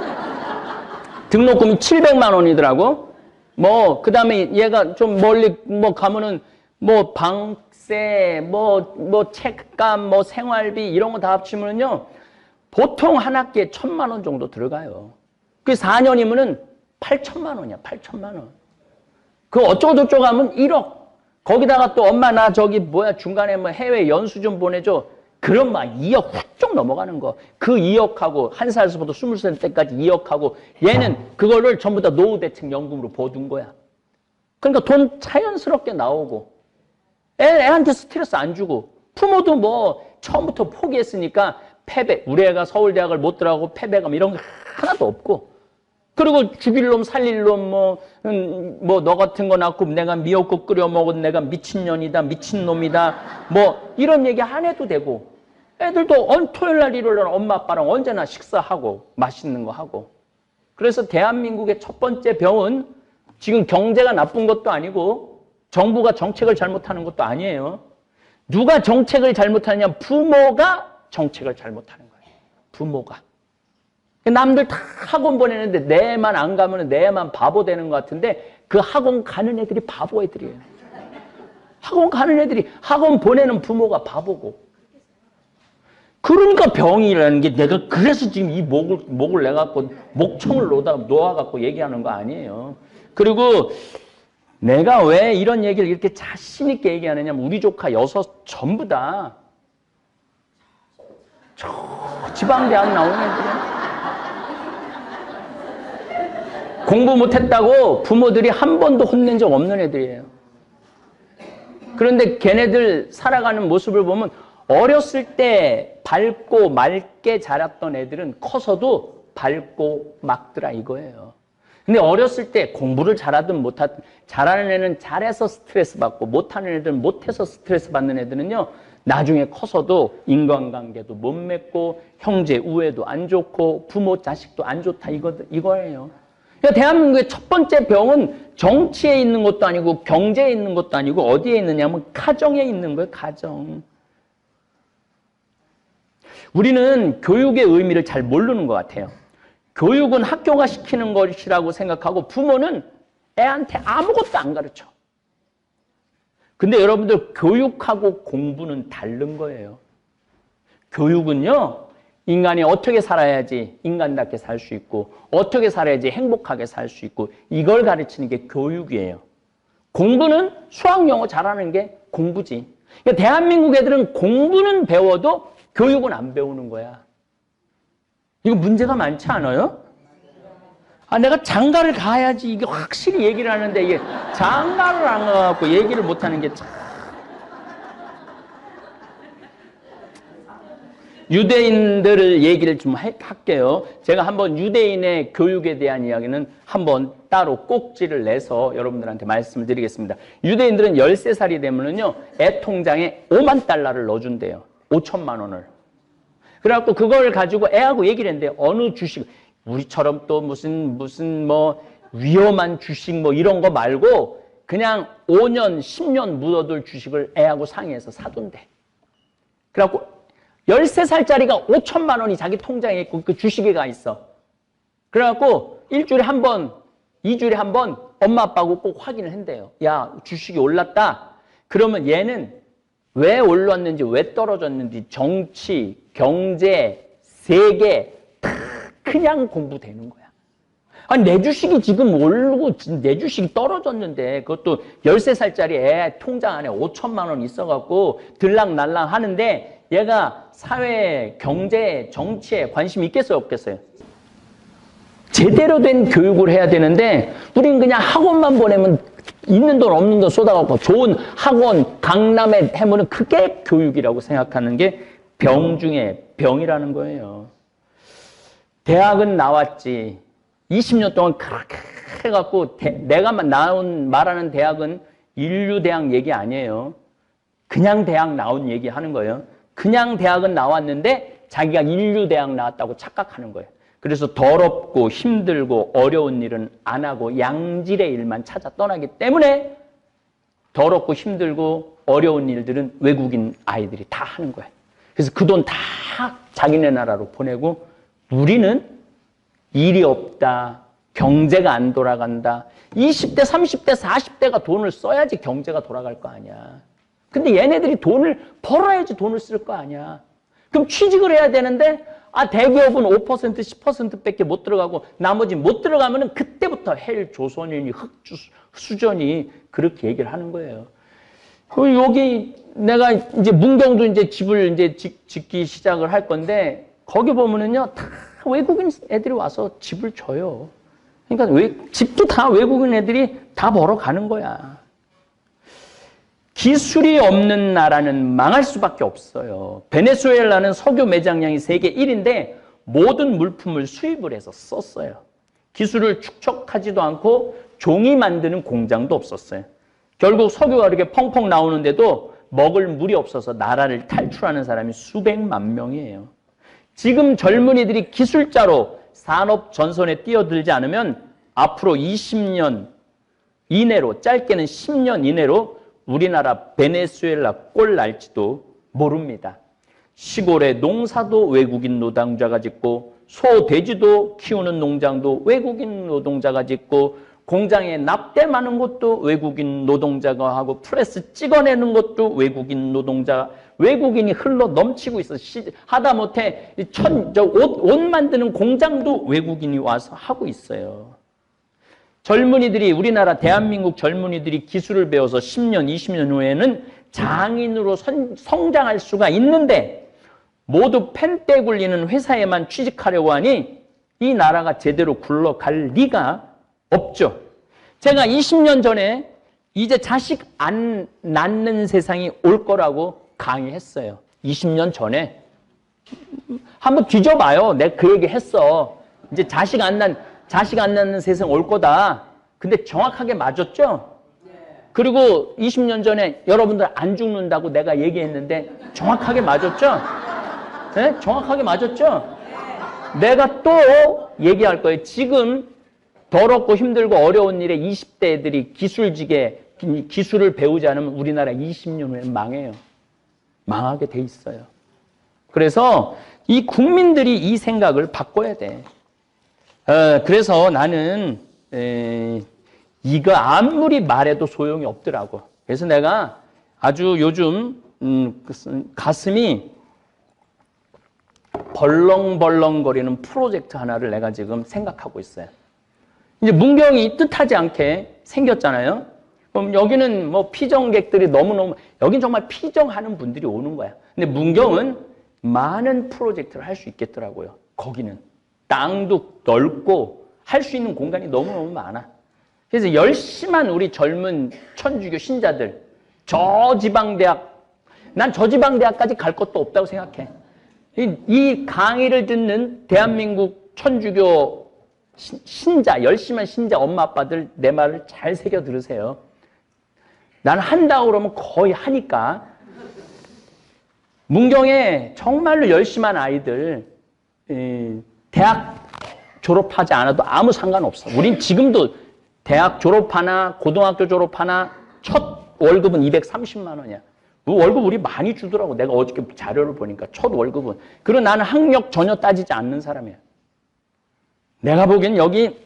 등록금이 700만 원이더라고. 뭐 그다음에 얘가 좀 멀리 뭐 가면은 뭐 방세, 뭐 책값, 뭐 생활비 이런 거 다 합치면은요 보통 한 학기에 1,000만 원 정도 들어가요. 그 4년이면은 8천만 원이야. 8천만 원. 그 어쩌고저쩌고 하면 1억. 거기다가 또 엄마 나 저기 뭐야 중간에 뭐 해외 연수 좀 보내줘. 그럼 막 2억 훌쩍 넘어가는 거. 그 2억하고 한 살서부터 20살 때까지 2억하고 얘는 그거를 전부 다 노후대책연금으로 보둔 거야. 그러니까 돈 자연스럽게 나오고 애한테 스트레스 안 주고 부모도 뭐 처음부터 포기했으니까 우리 애가 서울대학을 못 들어가고 패배감 이런 거 하나도 없고 그리고 죽일 놈 살릴 놈 뭐 너 같은 거 낳고 내가 미역국 끓여 먹은 내가 미친년이다 미친놈이다 뭐 이런 얘기 안 해도 되고 애들도 토요일 날 일요일 날 엄마 아빠랑 언제나 식사하고 맛있는 거 하고. 그래서 대한민국의 첫 번째 병은 지금 경제가 나쁜 것도 아니고 정부가 정책을 잘못하는 것도 아니에요. 누가 정책을 잘못하느냐? 부모가 정책을 잘못하는 거예요. 부모가. 남들 다 학원 보내는데 내 애만 안 가면 내 애만 바보 되는 것 같은데 그 학원 가는 애들이 바보 애들이에요. 학원 가는 애들이 학원 보내는 부모가 바보고. 그러니까 병이라는 게 내가 그래서 지금 이 목을 내갖고 목청을 놓아갖고 얘기하는 거 아니에요. 그리고 내가 왜 이런 얘기를 이렇게 자신 있게 얘기하느냐면 우리 조카 6 전부 다 지방대학 나온 애들이야. 공부 못했다고 부모들이 한 번도 혼낸 적 없는 애들이에요. 그런데 걔네들 살아가는 모습을 보면 어렸을 때 밝고 맑게 자랐던 애들은 커서도 밝고 맑더라 이거예요. 근데 어렸을 때 공부를 잘하든 못하든 잘하는 애는 잘해서 스트레스 받고 못하는 애들은 못해서 스트레스 받는 애들은요 나중에 커서도 인간관계도 못 맺고 형제 우애도 안 좋고 부모 자식도 안 좋다 이거예요. 그러니까 대한민국의 첫 번째 병은 정치에 있는 것도 아니고 경제에 있는 것도 아니고 어디에 있느냐면 가정에 있는 거예요. 가정. 우리는 교육의 의미를 잘 모르는 것 같아요. 교육은 학교가 시키는 것이라고 생각하고 부모는 애한테 아무것도 안 가르쳐. 근데 여러분들 교육하고 공부는 다른 거예요. 교육은요. 인간이 어떻게 살아야지 인간답게 살 수 있고 어떻게 살아야지 행복하게 살 수 있고 이걸 가르치는 게 교육이에요. 공부는 수학, 영어 잘하는 게 공부지. 그러니까 대한민국 애들은 공부는 배워도 교육은 안 배우는 거야. 이거 문제가 많지 않아요? 아, 내가 장가를 가야지 이게 확실히 얘기를 하는데 이게 장가를 안 가갖고 얘기를 못하는 게 참. 유대인들을 얘기를 좀 할게요. 제가 한번 유대인의 교육에 대한 이야기는 한번 따로 꼭지를 내서 여러분들한테 말씀을 드리겠습니다. 유대인들은 13살이 되면은요, 애 통장에 5만 달러를 넣어준대요. 5천만 원을. 그래갖고 그걸 가지고 애하고 얘기를 했는데 어느 주식, 우리처럼 또 무슨 뭐 위험한 주식 뭐 이런 거 말고 그냥 5년, 10년 묻어둘 주식을 애하고 상의해서 사둔대. 그래갖고 13살짜리가 5천만 원이 자기 통장에 있고 그 주식에 가 있어. 그래갖고 일주일에 한 번, 2주일에 한 번 엄마 아빠하고 꼭 확인을 한대요. 야, 주식이 올랐다. 그러면 얘는 왜 올랐는지, 왜 떨어졌는지 정치, 경제, 세계 다 그냥 공부되는 거야. 아니, 내 주식이 지금 오르고 내 주식이 떨어졌는데 그것도 13살짜리 애 통장 안에 5천만 원 있어갖고 들락날락 하는데 얘가 사회, 경제, 정치에 관심이 있겠어요, 없겠어요? 제대로 된 교육을 해야 되는데 우린 그냥 학원만 보내면 있는 돈 없는 돈 쏟아갖고 좋은 학원, 강남에 해보는 그게 교육이라고 생각하는 게 병 중에 병이라는 거예요. 대학은 나왔지. 20년 동안 그렇게 해갖고 내가 말하는 대학은 인류대학 얘기 아니에요. 그냥 대학 나온 얘기 하는 거예요. 그냥 대학은 나왔는데 자기가 인류대학 나왔다고 착각하는 거예요. 그래서 더럽고 힘들고 어려운 일은 안 하고 양질의 일만 찾아 떠나기 때문에 더럽고 힘들고 어려운 일들은 외국인 아이들이 다 하는 거예요. 그래서 그 돈 다 자기네 나라로 보내고 우리는 일이 없다. 경제가 안 돌아간다. 20대, 30대, 40대가 돈을 써야지 경제가 돌아갈 거 아니야. 근데 얘네들이 돈을 벌어야지 돈을 쓸 거 아니야. 그럼 취직을 해야 되는데 대기업은 5%, 10%밖에 못 들어가고 나머지 못 들어가면은 그때부터 헬 조선인이 흑수저니 그렇게 얘기를 하는 거예요. 그리고 여기 내가 이제 문경도 이제 집을 이제 짓기 시작을 할 건데 거기 보면은요 다 외국인 애들이 와서 집을 줘요. 그러니까 집도 다 외국인 애들이 다 벌어 가는 거야. 기술이 없는 나라는 망할 수밖에 없어요. 베네수엘라는 석유 매장량이 세계 1위인데 모든 물품을 수입을 해서 썼어요. 기술을 축적하지도 않고 종이 만드는 공장도 없었어요. 결국 석유가 이렇게 펑펑 나오는데도 먹을 물이 없어서 나라를 탈출하는 사람이 수백만 명이에요. 지금 젊은이들이 기술자로 산업 전선에 뛰어들지 않으면 앞으로 20년 이내로, 짧게는 10년 이내로 우리나라 베네수엘라 꼴 날지도 모릅니다. 시골의 농사도 외국인 노동자가 짓고 소, 돼지도 키우는 농장도 외국인 노동자가 짓고 공장에 납땜 많은 것도 외국인 노동자가 하고 프레스 찍어내는 것도 외국인 노동자, 외국인이 흘러 넘치고 있어. 하다못해 옷 만드는 공장도 외국인이 와서 하고 있어요. 젊은이들이 우리나라 대한민국 젊은이들이 기술을 배워서 10년, 20년 후에는 장인으로 성장할 수가 있는데 모두 펜떼 굴리는 회사에만 취직하려고 하니 이 나라가 제대로 굴러갈 리가 없죠. 제가 20년 전에 이제 자식 안 낳는 세상이 올 거라고 강의했어요. 20년 전에. 한번 뒤져봐요. 내가 그 얘기 했어. 이제 자식 안 낳는 세상 올 거다. 근데 정확하게 맞았죠? 그리고 20년 전에 여러분들 안 죽는다고 내가 얘기했는데 정확하게 맞았죠? 네? 정확하게 맞았죠? 내가 또 얘기할 거예요. 지금 더럽고 힘들고 어려운 일에 20대 애들이 기술을 배우지 않으면 우리나라 20년 후에 망해요. 망하게 돼 있어요. 그래서 이 국민들이 이 생각을 바꿔야 돼. 그래서 나는 이거 아무리 말해도 소용이 없더라고. 그래서 내가 아주 요즘 가슴이 벌렁벌렁거리는 프로젝트 하나를 내가 지금 생각하고 있어요. 이제 문경이 뜻하지 않게 생겼잖아요. 그럼 여기는 뭐 피정객들이 너무너무, 여긴 정말 피정하는 분들이 오는 거야. 근데 문경은 많은 프로젝트를 할 수 있겠더라고요. 거기는 땅도 넓고 할 수 있는 공간이 너무너무 많아. 그래서 열심한 우리 젊은 천주교 신자들, 저지방대학, 난 저지방대학까지 갈 것도 없다고 생각해. 이 강의를 듣는 대한민국 천주교 신자, 열심한 신자 엄마 아빠들 내 말을 잘 새겨 들으세요. 나는 한다고 그러면 거의 하니까. 문경에 정말로 열심한 아이들 대학 졸업하지 않아도 아무 상관없어. 우린 지금도 대학 졸업하나 고등학교 졸업하나 첫 월급은 230만 원이야. 그 월급 우리 많이 주더라고. 내가 어저께 자료를 보니까 첫 월급은. 그리고 나는 학력 전혀 따지지 않는 사람이야. 내가 보기엔 여기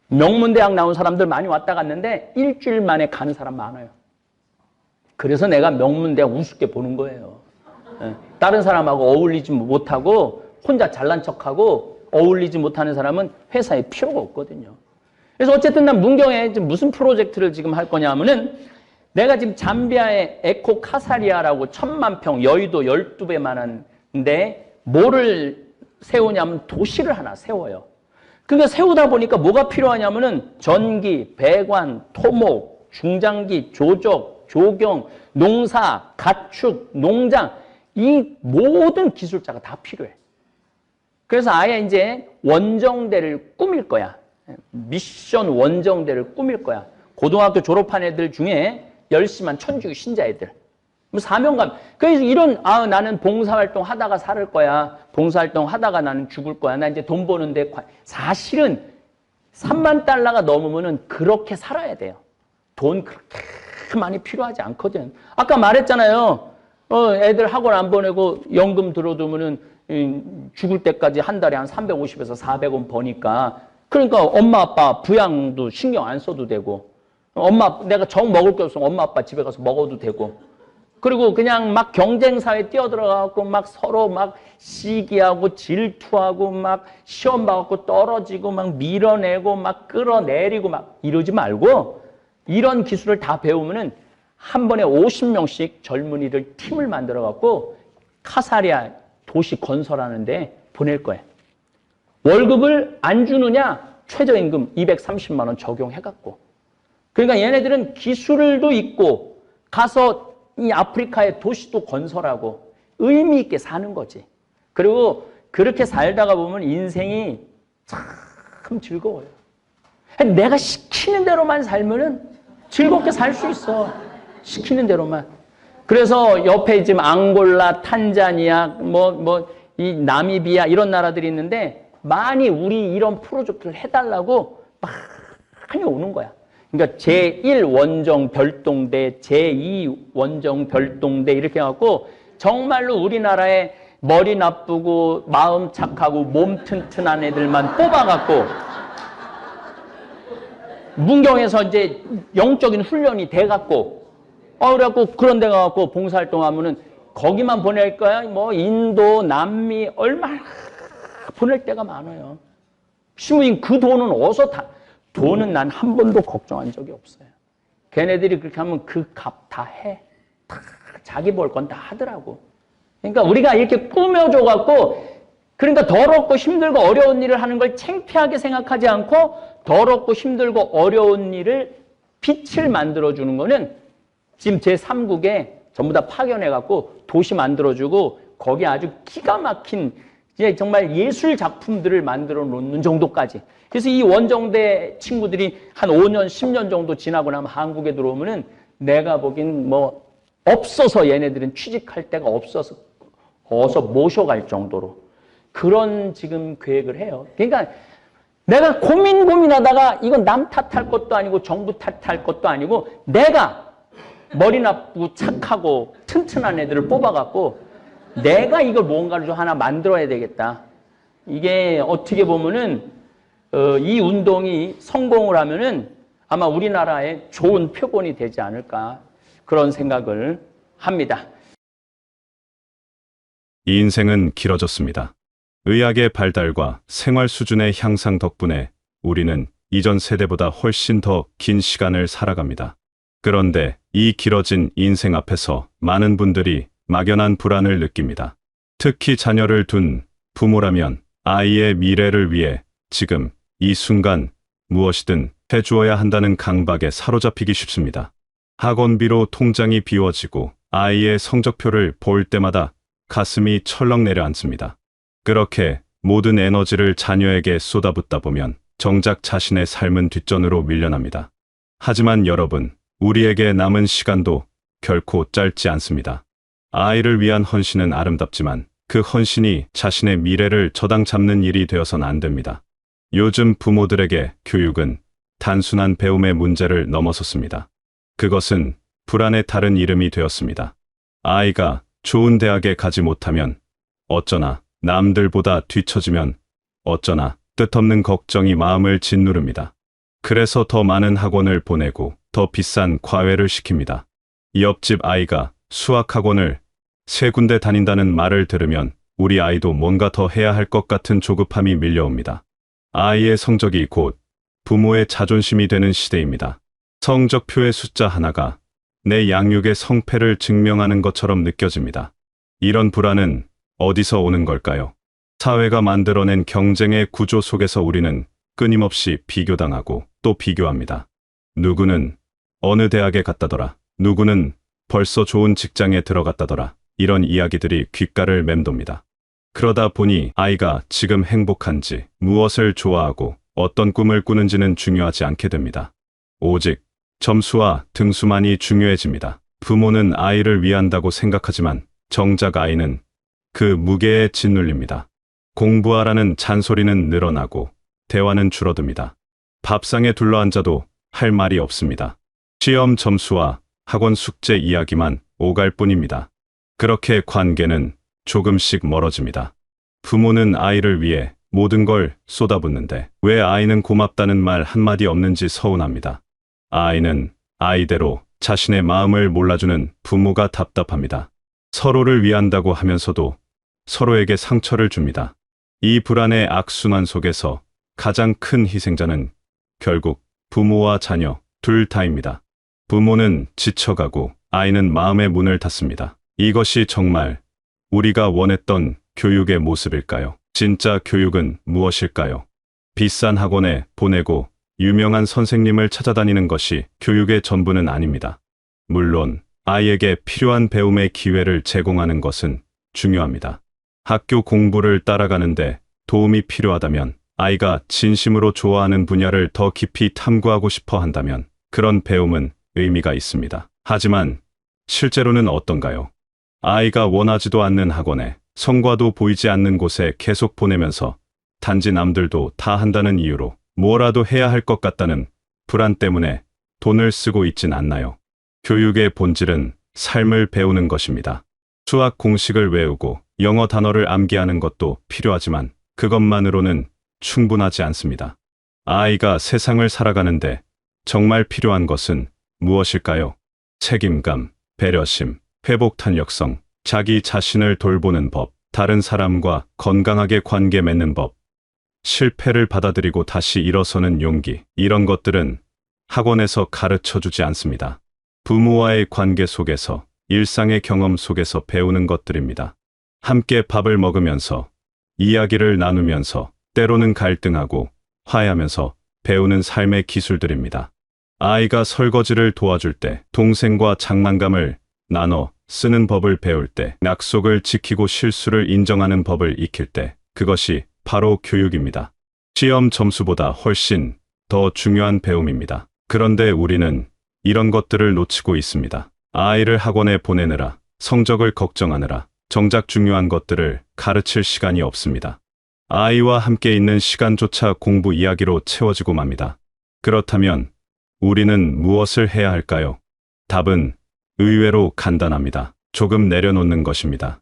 명문대학 나온 사람들 많이 왔다 갔는데 일주일 만에 가는 사람 많아요. 그래서 내가 명문대학 우습게 보는 거예요. 다른 사람하고 어울리지 못하고 혼자 잘난 척하고 어울리지 못하는 사람은 회사에 필요가 없거든요. 그래서 어쨌든 난 문경에 지금 무슨 프로젝트를 지금 할 거냐 하면은 내가 지금 잠비아의 에코 카사리아라고 1000만 평 여의도 12배만한데 뭐를 세우냐면 도시를 하나 세워요. 그러니까 세우다 보니까 뭐가 필요하냐면은 전기, 배관, 토목, 중장기, 조적, 조경, 농사, 가축, 농장 이 모든 기술자가 다 필요해. 그래서 아예 이제 원정대를 꾸밀 거야. 미션 원정대를 꾸밀 거야. 고등학교 졸업한 애들 중에 열심한 천주교 신자 애들. 뭐 사명감. 그래서 이런 나는 봉사활동 하다가 살 거야. 봉사활동 하다가 나는 죽을 거야. 나 이제 돈 버는데 사실은 3만 달러가 넘으면은 그렇게 살아야 돼요. 돈 그렇게 많이 필요하지 않거든. 아까 말했잖아요. 애들 학원 안 보내고 연금 들어두면은 죽을 때까지 한 달에 한 350에서 400원 버니까 그러니까 엄마 아빠 부양도 신경 안 써도 되고 내가 정 먹을 게 없으면 엄마 아빠 집에 가서 먹어도 되고 그리고 그냥 막 경쟁사회에 뛰어들어가고 막 서로 막 시기하고 질투하고 막 시험 봐갖고 떨어지고 막 밀어내고 막 끌어내리고 막 이러지 말고 이런 기술을 다 배우면은 한 번에 50명씩 젊은이들 팀을 만들어갖고 카사리아 도시 건설하는데 보낼 거예요. 월급을 안 주느냐? 최저임금 230만 원 적용해갖고. 그러니까 얘네들은 기술도 있고 가서 이 아프리카의 도시도 건설하고 의미 있게 사는 거지. 그리고 그렇게 살다가 보면 인생이 참 즐거워요. 내가 시키는 대로만 살면은 즐겁게 살 수 있어. 시키는 대로만. 그래서 옆에 지금 앙골라, 탄자니아, 이 나미비아 이런 나라들이 있는데 많이 우리 이런 프로젝트를 해달라고 많이 오는 거야. 그러니까 제1원정 별동대, 제2원정 별동대 이렇게 해갖고 정말로 우리나라에 머리 나쁘고 마음 착하고 몸 튼튼한 애들만 뽑아갖고 문경에서 이제 영적인 훈련이 돼갖고 그래갖고 그런 데 가갖고 봉사활동하면은 거기만 보낼 거야. 뭐 인도, 남미 얼마나 보낼 데가 많아요. 시무인 그 돈은 어디서 돈은 난 한 번도 걱정한 적이 없어요. 걔네들이 그렇게 하면 그 값 다 해. 다 자기 벌 건 다 하더라고. 그러니까 우리가 이렇게 꾸며줘갖고 그러니까 더럽고 힘들고 어려운 일을 하는 걸 창피하게 생각하지 않고 더럽고 힘들고 어려운 일을 빛을 만들어주는 거는 지금 제3국에 전부 다 파견해갖고 도시 만들어주고 거기 아주 기가 막힌 이제 정말 예술 작품들을 만들어 놓는 정도까지. 그래서 이 원정대 친구들이 한 5년, 10년 정도 지나고 나면 한국에 들어오면은 내가 보긴 뭐 없어서 얘네들은 취직할 데가 없어서 어서 모셔갈 정도로 그런 지금 계획을 해요. 그러니까 내가 고민하다가 이건 남 탓할 것도 아니고 정부 탓할 것도 아니고 내가 머리 나쁘고 착하고 튼튼한 애들을 뽑아갖고 내가 이걸 뭔가를 좀 하나 만들어야 되겠다. 이게 어떻게 보면은 이 운동이 성공을 하면은 아마 우리나라에 좋은 표본이 되지 않을까 그런 생각을 합니다. 이 인생은 길어졌습니다. 의학의 발달과 생활 수준의 향상 덕분에 우리는 이전 세대보다 훨씬 더 긴 시간을 살아갑니다. 그런데 이 길어진 인생 앞에서 많은 분들이 막연한 불안을 느낍니다. 특히 자녀를 둔 부모라면 아이의 미래를 위해 지금 이 순간 무엇이든 해주어야 한다는 강박에 사로잡히기 쉽습니다. 학원비로 통장이 비워지고 아이의 성적표를 볼 때마다 가슴이 철렁 내려앉습니다. 그렇게 모든 에너지를 자녀에게 쏟아붓다 보면 정작 자신의 삶은 뒷전으로 밀려납니다. 하지만 여러분, 우리에게 남은 시간도 결코 짧지 않습니다. 아이를 위한 헌신은 아름답지만 그 헌신이 자신의 미래를 저당 잡는 일이 되어선 안 됩니다. 요즘 부모들에게 교육은 단순한 배움의 문제를 넘어섰습니다. 그것은 불안의 다른 이름이 되었습니다. 아이가 좋은 대학에 가지 못하면 어쩌나, 남들보다 뒤처지면 어쩌나 뜻없는 걱정이 마음을 짓누릅니다. 그래서 더 많은 학원을 보내고 더 비싼 과외를 시킵니다. 옆집 아이가 수학학원을 3군데 다닌다는 말을 들으면 우리 아이도 뭔가 더 해야 할 것 같은 조급함이 밀려옵니다. 아이의 성적이 곧 부모의 자존심이 되는 시대입니다. 성적표의 숫자 하나가 내 양육의 성패를 증명하는 것처럼 느껴집니다. 이런 불안은 어디서 오는 걸까요? 사회가 만들어낸 경쟁의 구조 속에서 우리는 끊임없이 비교당하고 또 비교합니다. 누구는 어느 대학에 갔다더라. 누구는 벌써 좋은 직장에 들어갔다더라. 이런 이야기들이 귓가를 맴돕니다. 그러다 보니 아이가 지금 행복한지, 무엇을 좋아하고 어떤 꿈을 꾸는지는 중요하지 않게 됩니다. 오직 점수와 등수만이 중요해집니다. 부모는 아이를 위한다고 생각하지만 정작 아이는 그 무게에 짓눌립니다. 공부하라는 잔소리는 늘어나고 대화는 줄어듭니다. 밥상에 둘러앉아도 할 말이 없습니다. 시험 점수와 학원 숙제 이야기만 오갈 뿐입니다. 그렇게 관계는 조금씩 멀어집니다. 부모는 아이를 위해 모든 걸 쏟아붓는데 왜 아이는 고맙다는 말 한마디 없는지 서운합니다. 아이는 아이대로 자신의 마음을 몰라주는 부모가 답답합니다. 서로를 위한다고 하면서도 서로에게 상처를 줍니다. 이 불안의 악순환 속에서 가장 큰 희생자는 결국 부모와 자녀 둘 다입니다. 부모는 지쳐가고 아이는 마음의 문을 닫습니다. 이것이 정말 우리가 원했던 교육의 모습일까요? 진짜 교육은 무엇일까요? 비싼 학원에 보내고 유명한 선생님을 찾아다니는 것이 교육의 전부는 아닙니다. 물론 아이에게 필요한 배움의 기회를 제공하는 것은 중요합니다. 학교 공부를 따라가는데 도움이 필요하다면, 아이가 진심으로 좋아하는 분야를 더 깊이 탐구하고 싶어 한다면 그런 배움은 의미가 있습니다. 하지만 실제로는 어떤가요? 아이가 원하지도 않는 학원에, 성과도 보이지 않는 곳에 계속 보내면서 단지 남들도 다 한다는 이유로 뭐라도 해야 할 것 같다는 불안 때문에 돈을 쓰고 있진 않나요? 교육의 본질은 삶을 배우는 것입니다. 수학 공식을 외우고 영어 단어를 암기하는 것도 필요하지만 그것만으로는 충분하지 않습니다. 아이가 세상을 살아가는데 정말 필요한 것은 무엇일까요? 책임감, 배려심, 회복 탄력성, 자기 자신을 돌보는 법, 다른 사람과 건강하게 관계 맺는 법, 실패를 받아들이고 다시 일어서는 용기, 이런 것들은 학원에서 가르쳐주지 않습니다. 부모와의 관계 속에서, 일상의 경험 속에서 배우는 것들입니다. 함께 밥을 먹으면서, 이야기를 나누면서, 때로는 갈등하고 화해하면서 배우는 삶의 기술들입니다. 아이가 설거지를 도와줄 때, 동생과 장난감을 나눠 쓰는 법을 배울 때, 약속을 지키고 실수를 인정하는 법을 익힐 때, 그것이 바로 교육입니다. 시험 점수보다 훨씬 더 중요한 배움입니다. 그런데 우리는 이런 것들을 놓치고 있습니다. 아이를 학원에 보내느라, 성적을 걱정하느라, 정작 중요한 것들을 가르칠 시간이 없습니다. 아이와 함께 있는 시간조차 공부 이야기로 채워지고 맙니다. 그렇다면 우리는 무엇을 해야 할까요? 답은 의외로 간단합니다. 조금 내려놓는 것입니다.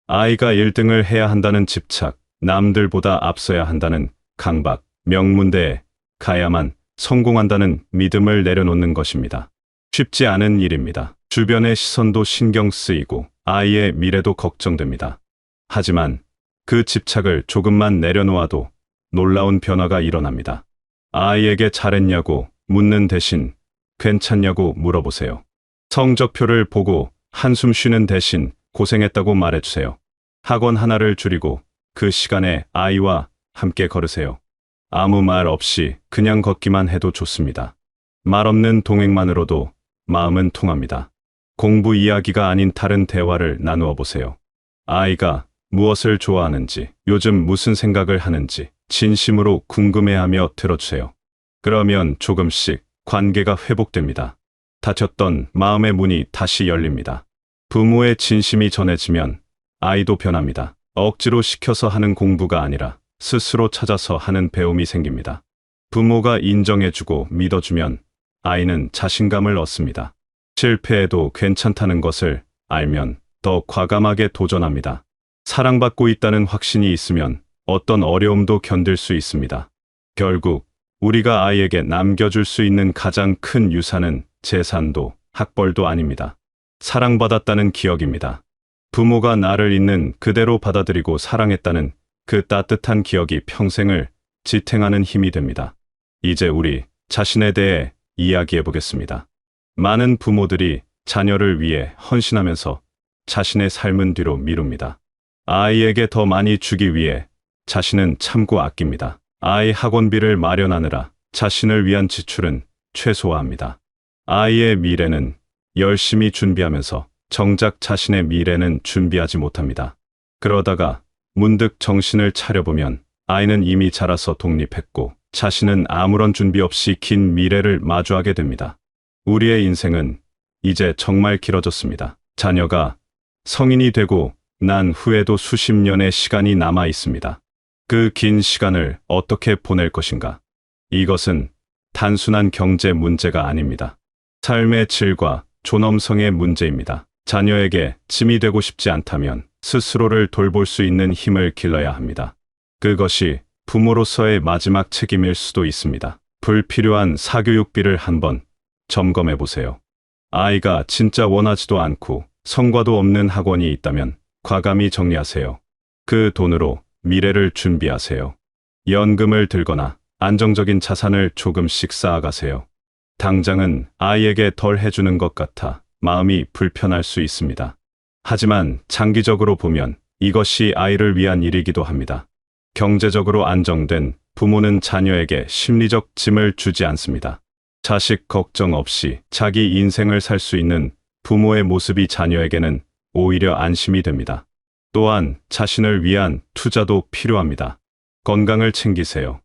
아이가 1등을 해야 한다는 집착, 남들보다 앞서야 한다는 강박, 명문대에 가야만 성공한다는 믿음을 내려놓는 것입니다. 쉽지 않은 일입니다. 주변의 시선도 신경 쓰이고 아이의 미래도 걱정됩니다. 하지만 그 집착을 조금만 내려놓아도 놀라운 변화가 일어납니다. 아이에게 잘했냐고 묻는 대신 괜찮냐고 물어보세요. 성적표를 보고 한숨 쉬는 대신 고생했다고 말해주세요. 학원 하나를 줄이고 그 시간에 아이와 함께 걸으세요. 아무 말 없이 그냥 걷기만 해도 좋습니다. 말 없는 동행만으로도 마음은 통합니다. 공부 이야기가 아닌 다른 대화를 나누어 보세요. 아이가 무엇을 좋아하는지, 요즘 무슨 생각을 하는지 진심으로 궁금해하며 들어주세요. 그러면 조금씩 관계가 회복됩니다. 닫혔던 마음의 문이 다시 열립니다. 부모의 진심이 전해지면 아이도 변합니다. 억지로 시켜서 하는 공부가 아니라 스스로 찾아서 하는 배움이 생깁니다. 부모가 인정해주고 믿어주면 아이는 자신감을 얻습니다. 실패해도 괜찮다는 것을 알면 더 과감하게 도전합니다. 사랑받고 있다는 확신이 있으면 어떤 어려움도 견딜 수 있습니다. 결국 우리가 아이에게 남겨줄 수 있는 가장 큰 유산은 재산도 학벌도 아닙니다. 사랑받았다는 기억입니다. 부모가 나를 있는 그대로 받아들이고 사랑했다는 그 따뜻한 기억이 평생을 지탱하는 힘이 됩니다. 이제 우리 자신에 대해 이야기해 보겠습니다. 많은 부모들이 자녀를 위해 헌신하면서 자신의 삶은 뒤로 미룹니다. 아이에게 더 많이 주기 위해 자신은 참고 아낍니다. 아이 학원비를 마련하느라 자신을 위한 지출은 최소화합니다. 아이의 미래는 열심히 준비하면서 정작 자신의 미래는 준비하지 못합니다. 그러다가 문득 정신을 차려보면 아이는 이미 자라서 독립했고 자신은 아무런 준비 없이 긴 미래를 마주하게 됩니다. 우리의 인생은 이제 정말 길어졌습니다. 자녀가 성인이 되고 난 후에도 수십 년의 시간이 남아 있습니다. 그 긴 시간을 어떻게 보낼 것인가? 이것은 단순한 경제 문제가 아닙니다. 삶의 질과 존엄성의 문제입니다. 자녀에게 짐이 되고 싶지 않다면 스스로를 돌볼 수 있는 힘을 길러야 합니다. 그것이 부모로서의 마지막 책임일 수도 있습니다. 불필요한 사교육비를 한번 점검해 보세요. 아이가 진짜 원하지도 않고 성과도 없는 학원이 있다면 과감히 정리하세요. 그 돈으로 미래를 준비하세요. 연금을 들거나 안정적인 자산을 조금씩 쌓아가세요. 당장은 아이에게 덜 해주는 것 같아 마음이 불편할 수 있습니다. 하지만 장기적으로 보면 이것이 아이를 위한 일이기도 합니다. 경제적으로 안정된 부모는 자녀에게 심리적 짐을 주지 않습니다. 자식 걱정 없이 자기 인생을 살 수 있는 부모의 모습이 자녀에게는 오히려 안심이 됩니다. 또한 자신을 위한 투자도 필요합니다. 건강을 챙기세요.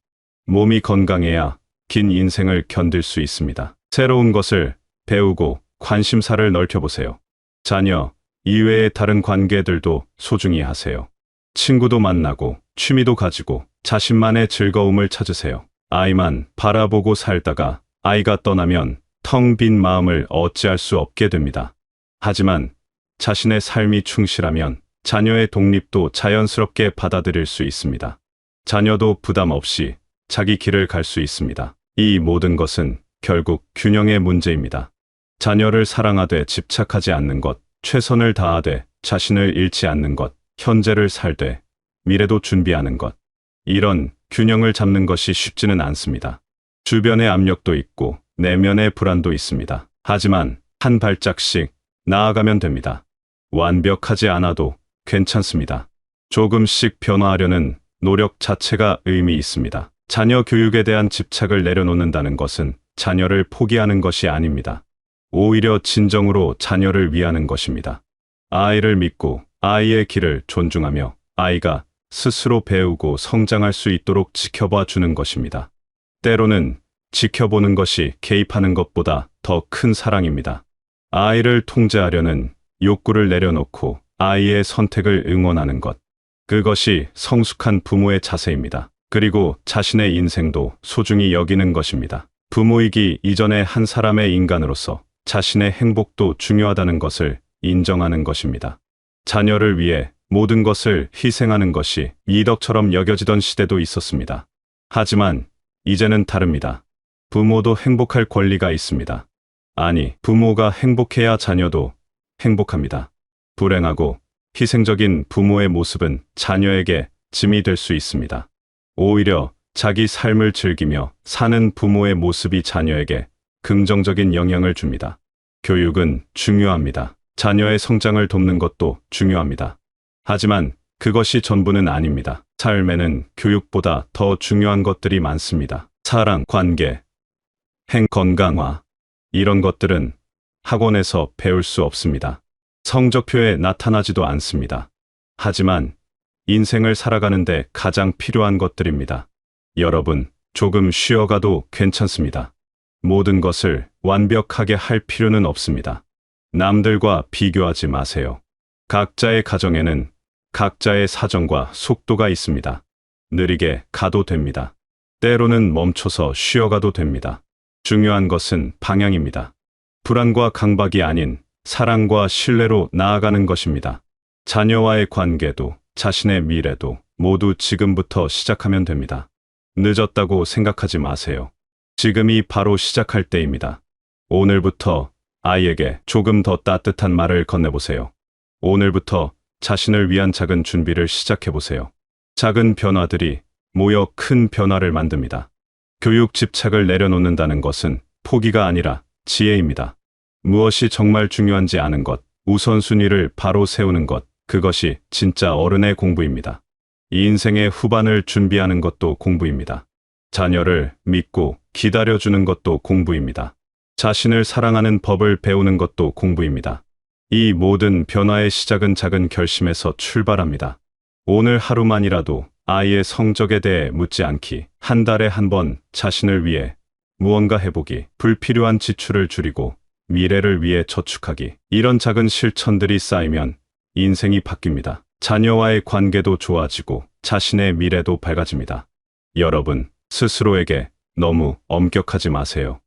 몸이 건강해야 긴 인생을 견딜 수 있습니다. 새로운 것을 배우고 관심사를 넓혀보세요. 자녀 이외의 다른 관계들도 소중히 하세요. 친구도 만나고 취미도 가지고 자신만의 즐거움을 찾으세요. 아이만 바라보고 살다가 아이가 떠나면 텅 빈 마음을 어찌할 수 없게 됩니다. 하지만 자신의 삶이 충실하면 자녀의 독립도 자연스럽게 받아들일 수 있습니다. 자녀도 부담 없이 자기 길을 갈 수 있습니다. 이 모든 것은 결국 균형의 문제입니다. 자녀를 사랑하되 집착하지 않는 것, 최선을 다하되 자신을 잃지 않는 것, 현재를 살되 미래도 준비하는 것. 이런 균형을 잡는 것이 쉽지는 않습니다. 주변의 압력도 있고 내면의 불안도 있습니다. 하지만 한 발짝씩 나아가면 됩니다. 완벽하지 않아도 괜찮습니다. 조금씩 변화하려는 노력 자체가 의미 있습니다. 자녀 교육에 대한 집착을 내려놓는다는 것은 자녀를 포기하는 것이 아닙니다. 오히려 진정으로 자녀를 위하는 것입니다. 아이를 믿고 아이의 길을 존중하며 아이가 스스로 배우고 성장할 수 있도록 지켜봐 주는 것입니다. 때로는 지켜보는 것이 개입하는 것보다 더 큰 사랑입니다. 아이를 통제하려는 욕구를 내려놓고 아이의 선택을 응원하는 것. 그것이 성숙한 부모의 자세입니다. 그리고 자신의 인생도 소중히 여기는 것입니다. 부모이기 이전의 한 사람의 인간으로서 자신의 행복도 중요하다는 것을 인정하는 것입니다. 자녀를 위해 모든 것을 희생하는 것이 이덕처럼 여겨지던 시대도 있었습니다. 하지만 이제는 다릅니다. 부모도 행복할 권리가 있습니다. 아니, 부모가 행복해야 자녀도 행복합니다. 불행하고 희생적인 부모의 모습은 자녀에게 짐이 될 수 있습니다. 오히려 자기 삶을 즐기며 사는 부모의 모습이 자녀에게 긍정적인 영향을 줍니다. 교육은 중요합니다. 자녀의 성장을 돕는 것도 중요합니다. 하지만 그것이 전부는 아닙니다. 삶에는 교육보다 더 중요한 것들이 많습니다. 사랑, 관계, 건강화. 이런 것들은 학원에서 배울 수 없습니다. 성적표에 나타나지도 않습니다. 하지만 인생을 살아가는데 가장 필요한 것들입니다. 여러분, 조금 쉬어가도 괜찮습니다. 모든 것을 완벽하게 할 필요는 없습니다. 남들과 비교하지 마세요. 각자의 가정에는 각자의 사정과 속도가 있습니다. 느리게 가도 됩니다. 때로는 멈춰서 쉬어가도 됩니다. 중요한 것은 방향입니다. 불안과 강박이 아닌 사랑과 신뢰로 나아가는 것입니다. 자녀와의 관계도 자신의 미래도 모두 지금부터 시작하면 됩니다. 늦었다고 생각하지 마세요. 지금이 바로 시작할 때입니다. 오늘부터 아이에게 조금 더 따뜻한 말을 건네보세요. 오늘부터 자신을 위한 작은 준비를 시작해보세요. 작은 변화들이 모여 큰 변화를 만듭니다. 교육 집착을 내려놓는다는 것은 포기가 아니라 지혜입니다. 무엇이 정말 중요한지 아는 것, 우선순위를 바로 세우는 것, 그것이 진짜 어른의 공부입니다. 이 인생의 후반을 준비하는 것도 공부입니다. 자녀를 믿고 기다려주는 것도 공부입니다. 자신을 사랑하는 법을 배우는 것도 공부입니다. 이 모든 변화의 시작은 작은 결심에서 출발합니다. 오늘 하루만이라도 아이의 성적에 대해 묻지 않기, 한 달에 한 번 자신을 위해 무언가 해보기, 불필요한 지출을 줄이고 미래를 위해 저축하기, 이런 작은 실천들이 쌓이면 인생이 바뀝니다. 자녀와의 관계도 좋아지고 자신의 미래도 밝아집니다. 여러분, 스스로에게 너무 엄격하지 마세요.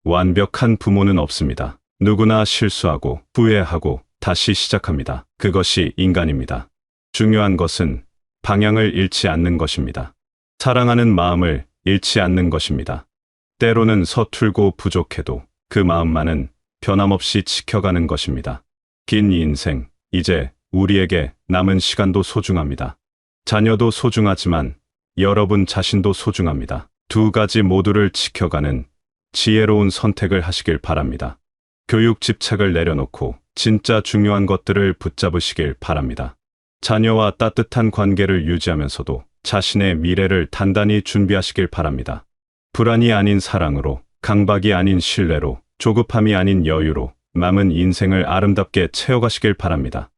완벽한 부모는 없습니다. 누구나 실수하고 후회하고 다시 시작합니다. 그것이 인간입니다. 중요한 것은 방향을 잃지 않는 것입니다. 사랑하는 마음을 잃지 않는 것입니다. 때로는 서툴고 부족해도 그 마음만은 변함없이 지켜가는 것입니다. 긴 인생, 이제 우리에게 남은 시간도 소중합니다. 자녀도 소중하지만 여러분 자신도 소중합니다. 두 가지 모두를 지켜가는 지혜로운 선택을 하시길 바랍니다. 교육 집착을 내려놓고 진짜 중요한 것들을 붙잡으시길 바랍니다. 자녀와 따뜻한 관계를 유지하면서도 자신의 미래를 단단히 준비하시길 바랍니다. 불안이 아닌 사랑으로, 강박이 아닌 신뢰로, 조급함이 아닌 여유로 남은 인생을 아름답게 채워가시길 바랍니다.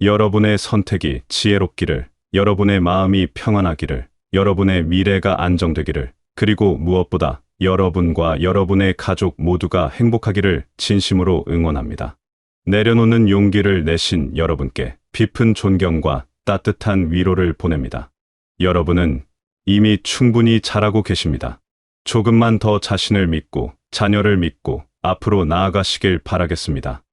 여러분의 선택이 지혜롭기를, 여러분의 마음이 평안하기를, 여러분의 미래가 안정되기를, 그리고 무엇보다 여러분과 여러분의 가족 모두가 행복하기를 진심으로 응원합니다. 내려놓는 용기를 내신 여러분께 깊은 존경과 따뜻한 위로를 보냅니다. 여러분은 이미 충분히 잘하고 계십니다. 조금만 더 자신을 믿고 자녀를 믿고 앞으로 나아가시길 바라겠습니다.